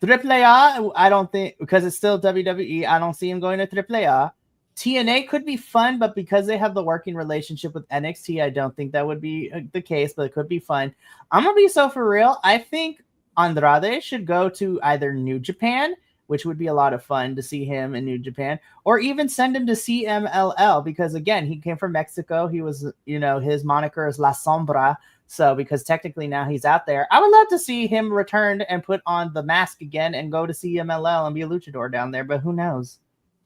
Speaker 1: AAA, I don't think, because it's still WWE, I don't see him going to AAA. TNA could be fun, but because they have the working relationship with NXT, I don't think that would be the case, but it could be fun. I'm going to be so for real. I think Andrade should go to either New Japan, which would be a lot of fun to see him in New Japan, or even send him to CMLL because, again, he came from Mexico. He was, his moniker is La Sombra. So because technically now he's out there, I would love to see him return and put on the mask again and go to CMLL and be a luchador down there, but who knows?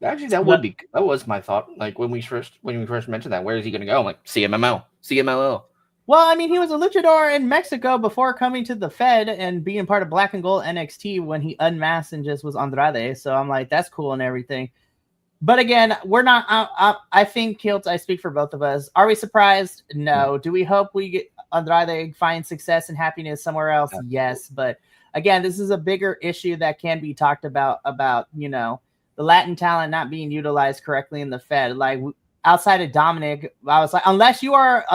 Speaker 2: Actually, that was my thought. Like when we first mentioned that, where is he going to go? I'm like CMLL.
Speaker 1: Well, I mean, he was a luchador in Mexico before coming to the Fed and being part of Black and Gold NXT when he unmasked and just was Andrade. So I'm like, that's cool and everything. But again, we're not. I think Kilt. I speak for both of us. Are we surprised? No. Do we hope we get Andrade find success and happiness somewhere else? Yes. But again, this is a bigger issue that can be talked about. About the Latin talent not being utilized correctly in the Fed. Like outside of Dominic, I was like, unless your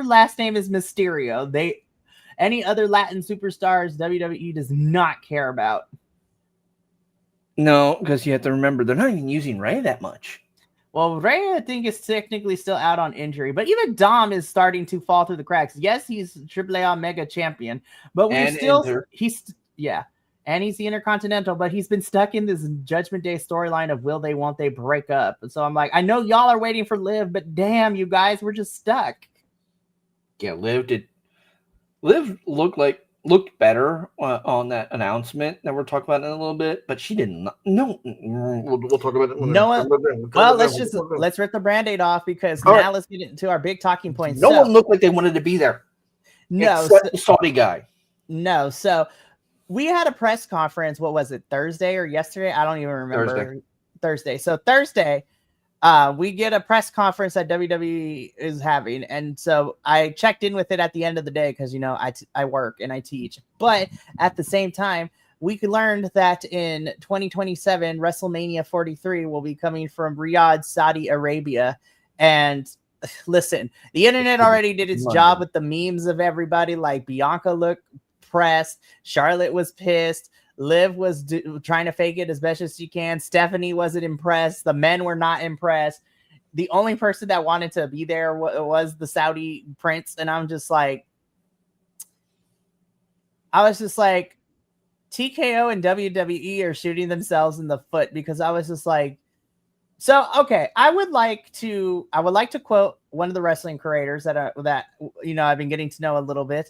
Speaker 1: last name is Mysterio, any other Latin superstars WWE does not care about.
Speaker 2: No, because you have to remember they're not even using Ray that much.
Speaker 1: Well, Ray, I think, is technically still out on injury, but even Dom is starting to fall through the cracks. Yes, he's AAA Mega Champion, but and he's the Intercontinental, but he's been stuck in this Judgment Day storyline of will they, won't they break up. And so I'm like, I know y'all are waiting for Liv, but damn, you guys, we're just stuck.
Speaker 2: Yeah, Liv looked better on that announcement that we're talking about in a little bit, but she didn't. No, we'll talk about it.
Speaker 1: Let's rip the Band-Aid off because now let's get into our big talking points.
Speaker 2: No one looked like they wanted to be there.
Speaker 1: No,
Speaker 2: except the Saudi guy.
Speaker 1: No, so we had a press conference. What was it, Thursday or yesterday? I don't even remember. Thursday. So Thursday, we get a press conference that WWE is having. And so I checked in with it at the end of the day because, I work and I teach. But at the same time, we learned that in 2027, WrestleMania 43 will be coming from Riyadh, Saudi Arabia. And listen, the internet already did its job with the memes of everybody. Like Bianca looked pressed. Charlotte was pissed. Liv was trying to fake it as best as she can. Stephanie wasn't impressed. The men were not impressed. The only person that wanted to be there was the Saudi prince. And I was just like, TKO and WWE are shooting themselves in the foot because I was just like, so, okay, I would like to quote one of the wrestling creators that I've been getting to know a little bit,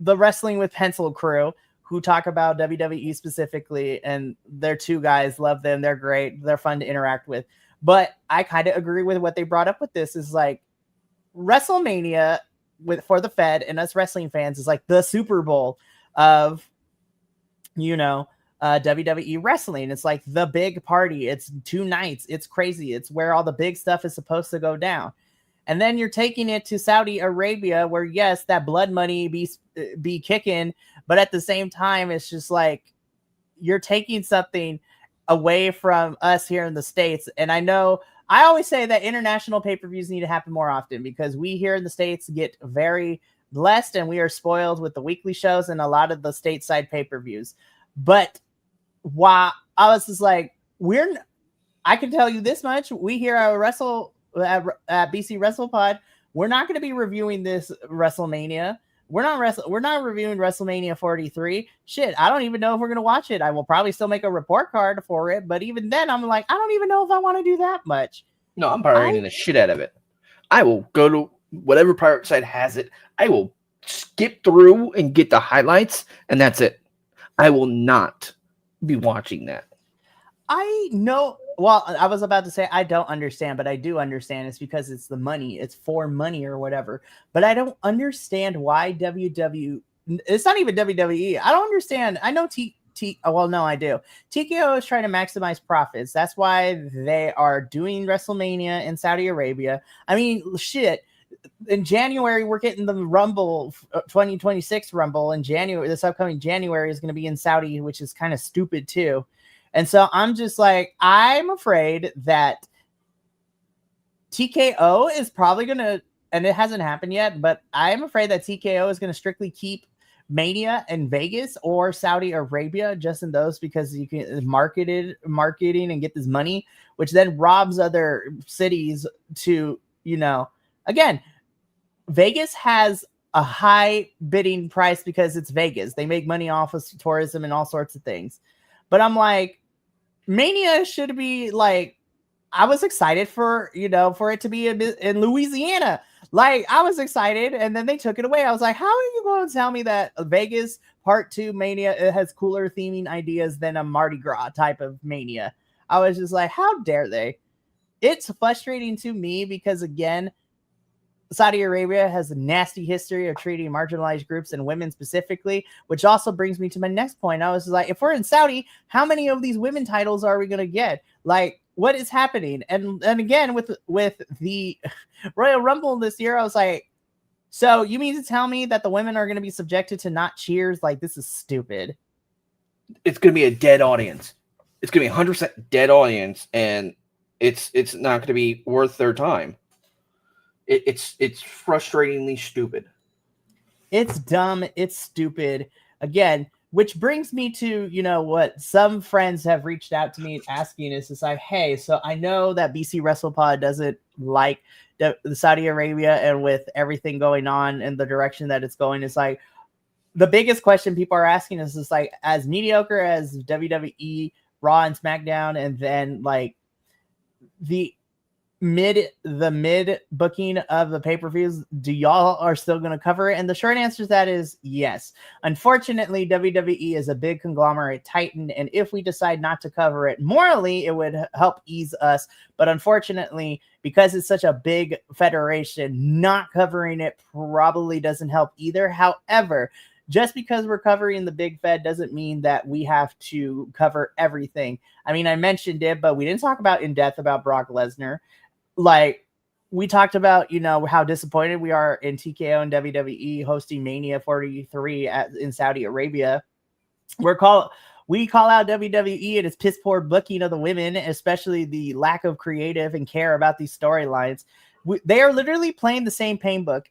Speaker 1: the Wrestling with Pencil crew who talk about WWE specifically, and they're two guys, love them. They're great. They're fun to interact with. But I kind of agree with what they brought up with this is like WrestleMania for the Fed and us wrestling fans is like the Super Bowl of, WWE wrestling. It's like the big party. It's 2 nights. It's crazy. It's where all the big stuff is supposed to go down. And then you're taking it to Saudi Arabia where, yes, that blood money be kicking. But at the same time, it's just like you're taking something away from us here in the States. And I know I always say that international pay-per-views need to happen more often because we here in the States get very blessed and we are spoiled with the weekly shows and a lot of the stateside pay-per-views. But while I was just like, I can tell you this much. We here at BC WrestlePod, we're not going to be reviewing this WrestleMania. We're not reviewing WrestleMania 43. Shit, I don't even know if we're going to watch it. I will probably still make a report card for it, but even then, I'm like, I don't even know if I want to do that much.
Speaker 2: No, I'm pirating the shit out of it. I will go to whatever pirate site has it. I will skip through and get the highlights, and that's it. I will not be watching that.
Speaker 1: I know. Well, I was about to say I don't understand, but I do understand. It's because it's the money. It's for money or whatever. But I don't understand why WWE. It's not even WWE. I don't understand. I know no, I do. TKO is trying to maximize profits. That's why they are doing WrestleMania in Saudi Arabia. I mean, shit. In January, we're getting the Rumble 2026 Rumble in January. This upcoming January is going to be in Saudi, which is kind of stupid too. And so I'm just like, I'm afraid that TKO is probably going to, and it hasn't happened yet, but I'm afraid that TKO is going to strictly keep Mania in Vegas or Saudi Arabia, just in those, because you can marketing and get this money, which then robs other cities to, again, Vegas has a high bidding price because it's Vegas. They make money off of tourism and all sorts of things. But I'm like, Mania should be like, I was excited for it to be in Louisiana. Like, I was excited, and then they took it away. I was like, how are you going to tell me that Vegas Part 2 Mania has cooler theming ideas than a Mardi Gras type of Mania? I was just like, how dare they? It's frustrating to me because, again, Saudi Arabia has a nasty history of treating marginalized groups and women specifically, which also brings me to my next point. I was like, if we're in Saudi, how many of these women titles are we going to get? Like, what is happening? And again, with the Royal Rumble this year, I was like, so you mean to tell me that the women are going to be subjected to not cheers? Like, this is stupid.
Speaker 2: It's going to be a dead audience. It's going to be 100% dead audience, and it's not going to be worth their time. It's frustratingly stupid.
Speaker 1: It's dumb. It's stupid. Again, which brings me to, you know, what some friends have reached out to me asking is just like, hey, so I know that BC WrestlePod doesn't like the Saudi Arabia, and with everything going on and the direction that it's going, it's like the biggest question people are asking is just like, as mediocre as WWE, Raw, and SmackDown, and then like the mid booking of the pay-per-views, do y'all are still going to cover it? And the short answer to that is yes. Unfortunately, WWE is a big conglomerate titan, and if we decide not to cover it morally, it would help ease us. But unfortunately, because it's such a big federation, not covering it probably doesn't help either. However, just because we're covering the big fed doesn't mean that we have to cover everything. I mean, I mentioned it, but we didn't talk about in depth about Brock Lesnar. Like, we talked about, you know, how disappointed we are in TKO and WWE hosting Mania 43 in Saudi Arabia. We call out WWE and its piss poor booking of the women, especially the lack of creative and care about these storylines. They are literally playing the same playbook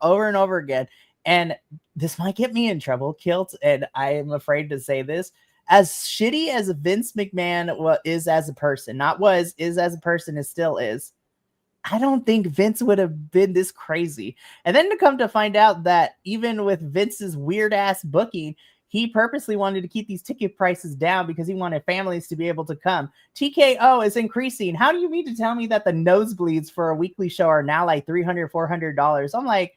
Speaker 1: over and over again. And this might get me in trouble, Kilt, and I am afraid to say this. As shitty as Vince McMahon is as a person, is as a person, and still is, I don't think Vince would have been this crazy. And then to come to find out that even with Vince's weird ass booking, he purposely wanted to keep these ticket prices down because he wanted families to be able to come. TKO is increasing. How do you mean to tell me that the nosebleeds for a weekly show are now like $300, $400? I'm like,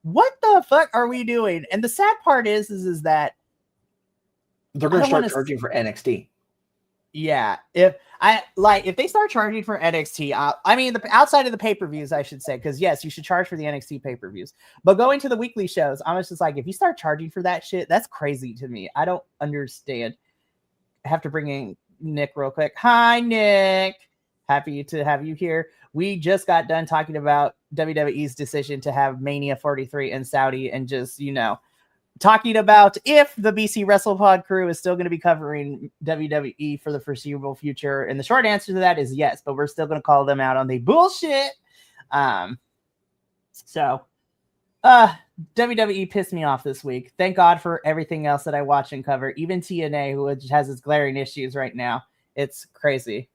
Speaker 1: what the fuck are we doing? And the sad part is that
Speaker 2: they're going to start charging for NXT.
Speaker 1: Yeah, if they start charging for NXT, outside of the pay-per-views, I should say, because yes, you should charge for the NXT pay-per-views. But going to the weekly shows, I was just like, if you start charging for that shit, that's crazy to me. I don't understand. I have to bring in Nick real quick. Hi, Nick. Happy to have you here. We just got done talking about WWE's decision to have Mania 43 in Saudi, and just, you know, talking about if the BC WrestlePod crew is still going to be covering WWE for the foreseeable future. And the short answer to that is yes, but we're still going to call them out on the bullshit. WWE pissed me off this week. Thank God for everything else that I watch and cover. Even TNA, who has its glaring issues right now. It's crazy.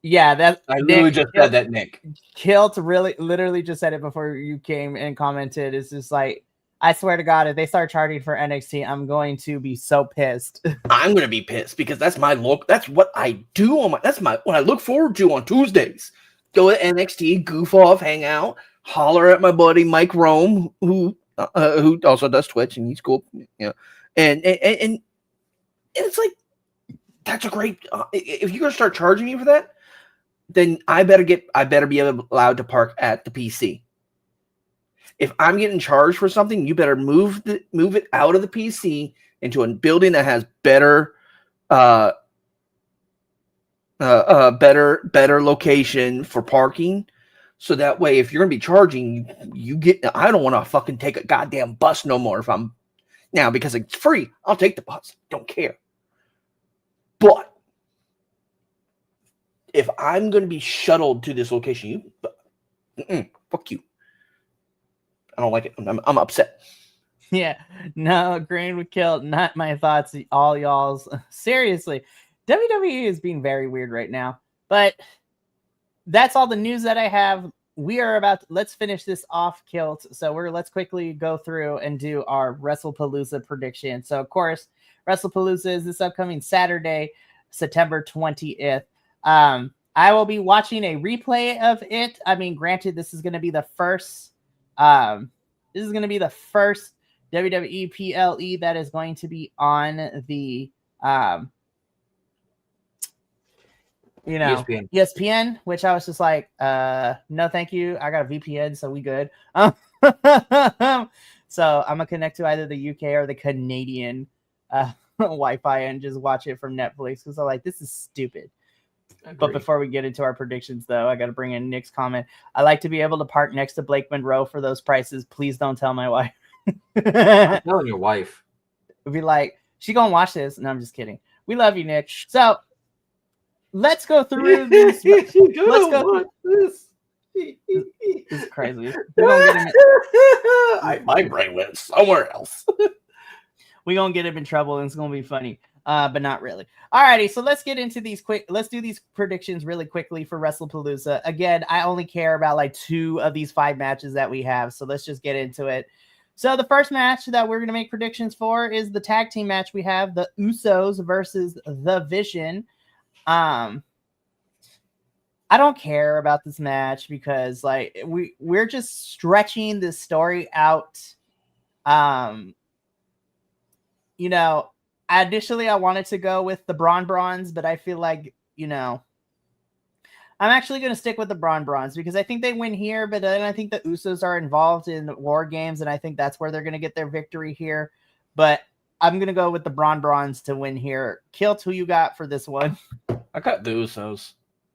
Speaker 1: Yeah, that
Speaker 2: I literally just said that, Nick.
Speaker 1: Kilt literally just said it before you came and commented. It's just like, I swear to God, if they start charging for NXT, I'm going to be so pissed.
Speaker 2: I'm going to be pissed because that's my look. That's what I do what I look forward to on Tuesdays. Go to NXT, goof off, hang out, holler at my buddy Mike Rome, who also does Twitch, and he's cool, you know. And it's like, that's a great. If you're going to start charging me for that, then I better be allowed to park at the PC. If I'm getting charged for something, you better move it out of the PC into a building that has better location for parking. So that way, if you're gonna be charging, I don't want to fucking take a goddamn bus no more. Because it's free, I'll take the bus. Don't care. But if I'm gonna be shuttled to this location, fuck you. I don't like it. I'm upset.
Speaker 1: Yeah, no, agreeing with Kill. Not my thoughts. All y'all's. Seriously, WWE is being very weird right now. But that's all the news that I have. We are let's finish this off, Kilt. So let's quickly go through and do our WrestlePalooza prediction. So of course, WrestlePalooza is this upcoming Saturday, September 20th. I will be watching a replay of it. I mean, granted, this is going to be the first. This is going to be the first WWE PLE that is going to be on the ESPN, which I was just like, no, thank you. I got a VPN, so we good. So I'm gonna connect to either the UK or the Canadian Wi-Fi and just watch it from Netflix because I'm like, this is stupid.
Speaker 2: Agreed.
Speaker 1: But before we get into our predictions, though, I got to bring in Nick's comment. I like to be able to park next to Blake Monroe for those prices. Please don't tell my wife.
Speaker 2: I'm telling your wife.
Speaker 1: Be like, she gonna watch this. No, I'm just kidding. We love you, Nick. So let's go through these. Let's go.
Speaker 2: This.
Speaker 1: This is crazy.
Speaker 2: My brain went somewhere else.
Speaker 1: We're gonna get him in trouble, and it's gonna be funny. But not really. Alrighty, so let's get into these let's do these predictions really quickly for WrestlePalooza. Again, I only care about like 2 of these 5 matches that we have, so let's just get into it. So the first match that we're going to make predictions for is the tag team match. We have the Usos versus The Vision. I don't care about this match because like we're just stretching this story out. Initially I wanted to go with the Braun Brawns, but I feel like, I'm actually going to stick with the Braun Brawns because I think they win here, but then I think the Usos are involved in War Games, and I think that's where they're going to get their victory here. But I'm going to go with the Braun Brawns to win here. Kilt, who you got for this one?
Speaker 2: I got the Usos.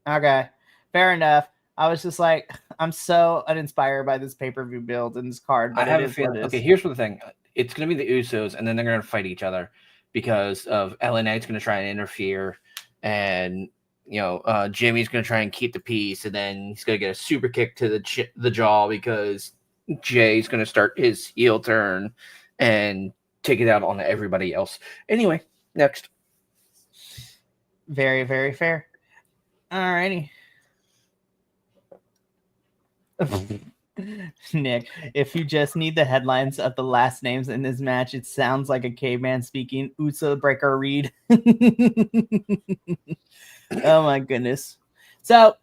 Speaker 1: Okay, fair enough. I was just like, I'm so uninspired by this pay-per-view build and this card. But
Speaker 2: I have a feeling. Okay, here's the thing. It's going to be the Usos, and then they're going to fight each other because of LNA's going to try and interfere, and Jimmy's going to try and keep the peace, and then he's going to get a super kick to the jaw because Jay's going to start his heel turn and take it out on everybody else. Anyway, next.
Speaker 1: Very, very fair. Alrighty. Nick, if you just need the headlines of the last names in this match, it sounds like a caveman speaking. Uso Breaker Reed. Oh my goodness. So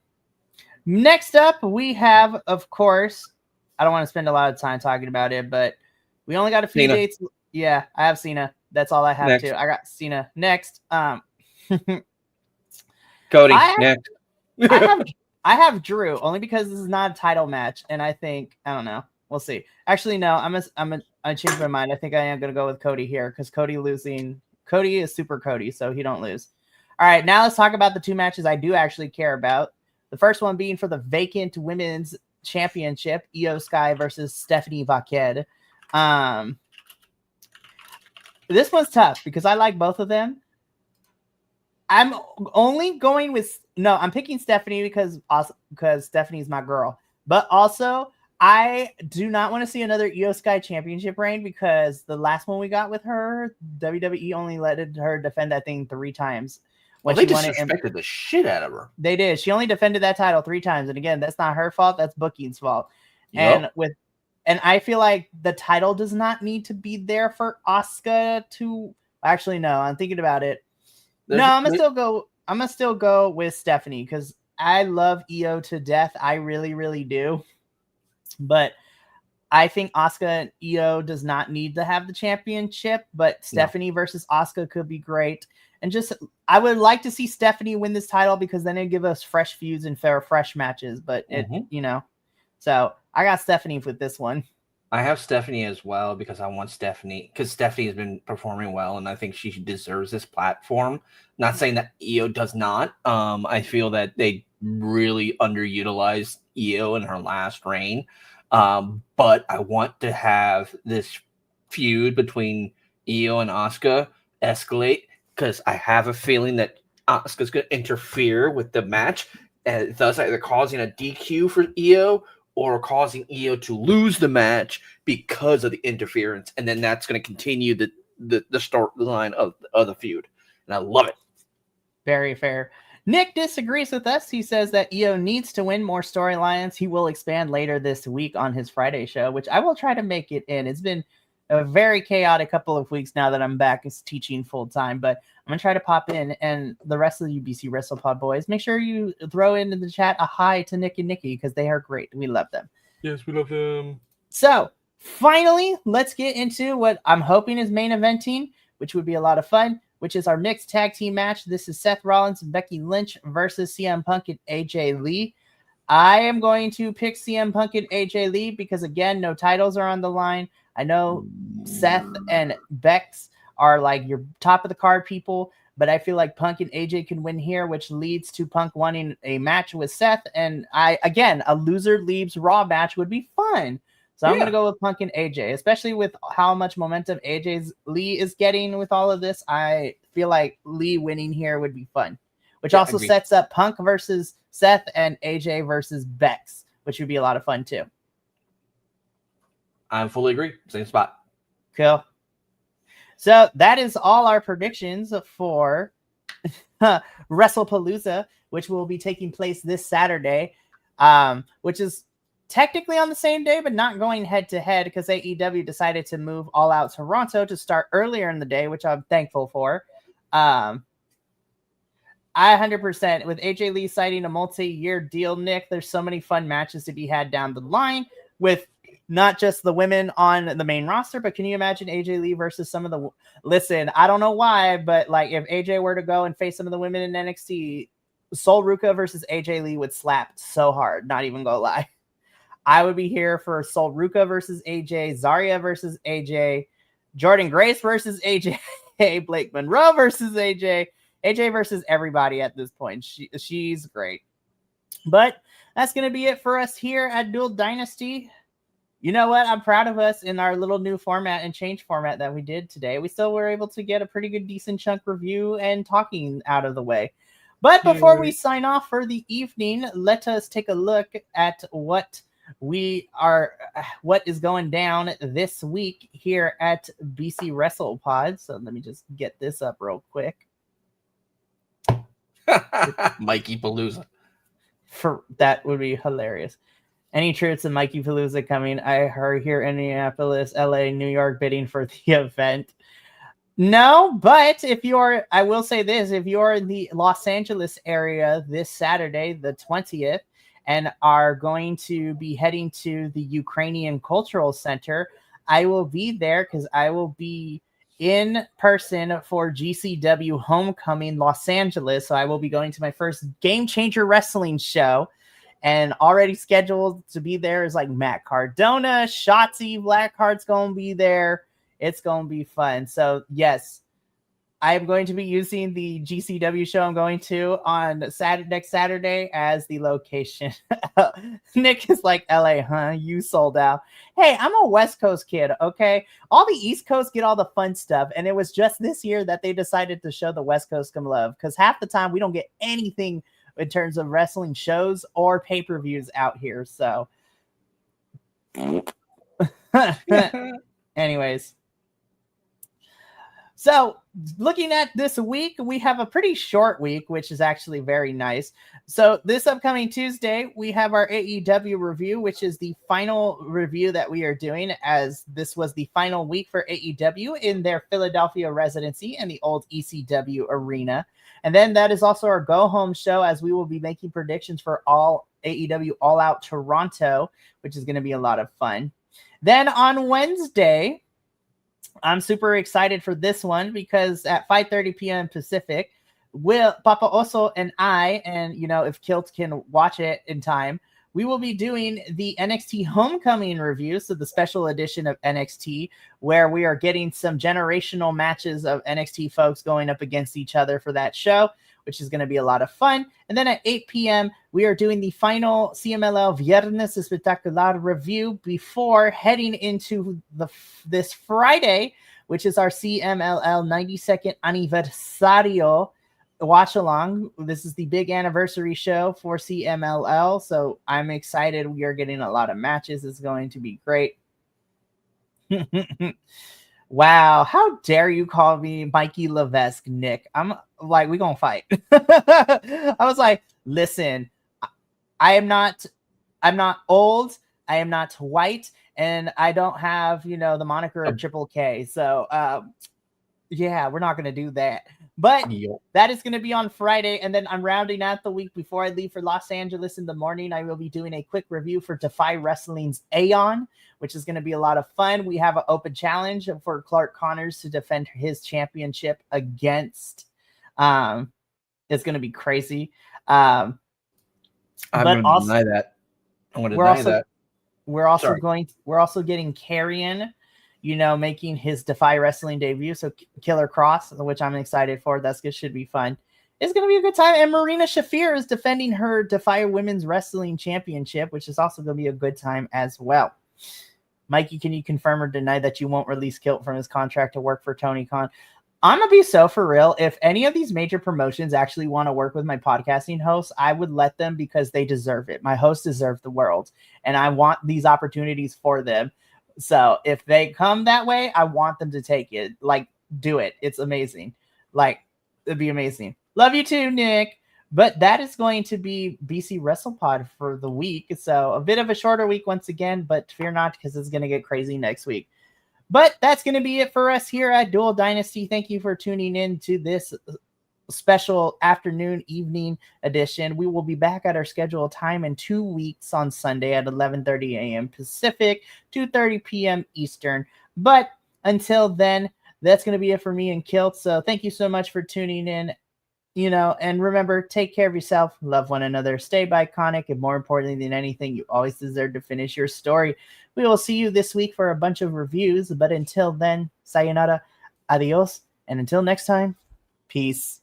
Speaker 1: next up we have, of course, I don't want to spend a lot of time talking about it, but we only got a few
Speaker 2: Cena.
Speaker 1: dates. Yeah, I have Cena. That's all I have
Speaker 2: Next.
Speaker 1: too. I got Cena. Next.
Speaker 2: Cody, next.
Speaker 1: I have Drew only because this is not a title match, and I think I don't know. We'll see. Actually, no. I changed my mind. I think I am gonna go with Cody here because Cody losing. Cody is super Cody, so he don't lose. All right, now let's talk about the 2 matches I do actually care about. The first one being for the vacant women's championship, Io Sky versus Stephanie Vaquette. This one's tough because I like both of them. I'm only going with I'm picking Stephanie because Stephanie's my girl. But also, I do not want to see another Io Sky championship reign because the last one we got with her, WWE only let her defend that thing 3 times.
Speaker 2: They disrespected the shit out of her.
Speaker 1: They did. She only defended that title 3 times, and again, that's not her fault. That's booking's fault.
Speaker 2: Yep.
Speaker 1: And I feel like the title does not need to be there for Asuka to. Actually, no. I'm thinking about it. I'm gonna still go with Stephanie because I love Io to death. I really, really do. But I think Asuka and Io does not need to have the championship. But Stephanie versus Asuka could be great. And I would like to see Stephanie win this title because then it'd give us fresh feuds and fresh matches. But so I got Stephanie with this one.
Speaker 2: I have Stephanie as well because I want Stephanie because Stephanie has been performing well and I think she deserves this platform. Not saying that Io does not. I feel that they really underutilized Io in her last reign. But I want to have this feud between Io and Asuka escalate because I have a feeling that Asuka's going to interfere with the match and thus either causing a DQ for Io or causing Io to lose the match because of the interference. And then that's going to continue the storyline of the feud. And I love it.
Speaker 1: Very fair. Nick disagrees with us. He says that Io needs to win more storylines. He will expand later this week on his Friday show, which I will try to make it in. It's been a very chaotic couple of weeks now that I'm back teaching full time, but I'm going to try to pop in, and the rest of the UBC WrestlePod boys, make sure you throw into the chat a hi to Nick and Nikki because they are great. We love them.
Speaker 2: Yes, we love them.
Speaker 1: So finally, let's get into what I'm hoping is main eventing, which would be a lot of fun, which is our mixed tag team match. This is Seth Rollins and Becky Lynch versus CM Punk and AJ Lee. I am going to pick CM Punk and AJ Lee because, again, no titles are on the line. I know Seth and Bex are like your top of the card people, but I feel like Punk and AJ can win here, which leads to Punk wanting a match with Seth. And a loser leaves Raw match would be fun. So I'm going to go with Punk and AJ, especially with how much momentum Lee is getting with all of this. I feel like Lee winning here would be fun, which also sets up Punk versus Seth and AJ versus Bex, which would be a lot of fun too.
Speaker 2: I fully agree. Same spot.
Speaker 1: Cool. So that is all our predictions for WrestlePalooza, which will be taking place this Saturday, which is technically on the same day, but not going head to head because AEW decided to move All Out Toronto to start earlier in the day, which I'm thankful for. I 100% with AJ Lee citing a multi-year deal, Nick, there's so many fun matches to be had down the line with not just the women on the main roster, but can you imagine AJ Lee versus some of the... Listen, I don't know why, but like if AJ were to go and face some of the women in NXT, Sol Ruka versus AJ Lee would slap so hard, not even gonna lie. I would be here for Sol Ruka versus AJ, Zarya versus AJ, Jordan Grace versus AJ, Blake Monroe versus AJ versus everybody at this point. She's great. But that's going to be it for us here at Dual Dynasty. You know what? I'm proud of us in our little new format and change format that we did today. We still were able to get a pretty good, decent chunk review and talking out of the way. But before we sign off for the evening, let us take a look at what is going down this week here at BC WrestlePod. So let me just get this up real quick.
Speaker 2: Mikey Palooza.
Speaker 1: That would be hilarious. Any troops in Mikey Palooza coming? I heard here Indianapolis, LA, New York bidding for the event. No, but I will say this, if you're in the Los Angeles area this Saturday, the 20th, and are going to be heading to the Ukrainian Cultural Center, I will be there because I will be in person for GCW Homecoming Los Angeles. So I will be going to my first Game Changer Wrestling show, and already scheduled to be there is like Matt Cardona, Shotzi Blackheart's going to be there. It's going to be fun. So yes, I'm going to be using the GCW show I'm going to on next Saturday as the location. Nick is like, LA, huh? You sold out. Hey, I'm a West Coast kid, okay? All the East Coast get all the fun stuff, and it was just this year that they decided to show the West Coast some love, because half the time we don't get anything in terms of wrestling shows or pay-per-views out here, so... Anyways. So, looking at this week, we have a pretty short week, which is actually very nice. So, this upcoming Tuesday, we have our AEW review, which is the final review that we are doing, as this was the final week for AEW in their Philadelphia residency in the old ECW arena. And then that is also our go-home show, as we will be making predictions for all AEW All Out Toronto, which is going to be a lot of fun. Then on Wednesday... I'm super excited for this one because at 5:30 p.m. Pacific, Papa Oso and I, and if Kilt can watch it in time, we will be doing the NXT Homecoming review, so the special edition of NXT, where we are getting some generational matches of NXT folks going up against each other for that show, which is going to be a lot of fun. And then at 8 p.m., we are doing the final CMLL Viernes Espectacular review before heading into this Friday, which is our CMLL 92nd Aniversario watch-along. This is the big anniversary show for CMLL, so I'm excited. We are getting a lot of matches. It's going to be great. Wow, how dare you call me Mikey Levesque, Nick? I'm like, we're gonna fight. I was like, listen, I'm not old, I am not white, and I don't have the moniker of Triple K. So Yeah, we're not going to do that. But
Speaker 2: Yup.
Speaker 1: that is going to be on Friday. And then I'm rounding out the week before I leave for Los Angeles in the morning. I will be doing a quick review for Defy Wrestling's Aeon, which is going to be a lot of fun. We have an open challenge for Clark Connors to defend his championship against. It's going to be crazy.
Speaker 2: I'm
Speaker 1: But
Speaker 2: going to
Speaker 1: also,
Speaker 2: deny that. I'm going to
Speaker 1: we're
Speaker 2: deny
Speaker 1: also
Speaker 2: that.
Speaker 1: we're also getting Carrion, making his Defy Wrestling debut. So Killer Cross, which I'm excited for. Should be fun. It's going to be a good time. And Marina Shafir is defending her Defy Women's Wrestling Championship, which is also going to be a good time as well. Mikey, can you confirm or deny that you won't release Kilt from his contract to work for Tony Khan? I'm going to be so for real. If any of these major promotions actually want to work with my podcasting hosts, I would let them because they deserve it. My hosts deserve the world, and I want these opportunities for them. So if they come that way, I want them to take it. Like, do it. It's amazing. Like, it'd be amazing. Love you too, Nick. But that is going to be BC WrestlePod for the week. So a bit of a shorter week once again, but fear not because it's going to get crazy next week. But that's going to be it for us here at Dual Dynasty. Thank you for tuning in to this special afternoon, evening edition. We will be back at our scheduled time in 2 weeks on Sunday at 11:30 a.m. Pacific, 2:30 p.m. Eastern. But until then, that's going to be it for me and Kilt. So thank you so much for tuning in. And remember, take care of yourself, love one another, stay iconic, and more importantly than anything, you always deserve to finish your story. We will see you this week for a bunch of reviews, but until then, sayonara, adios, and until next time, peace.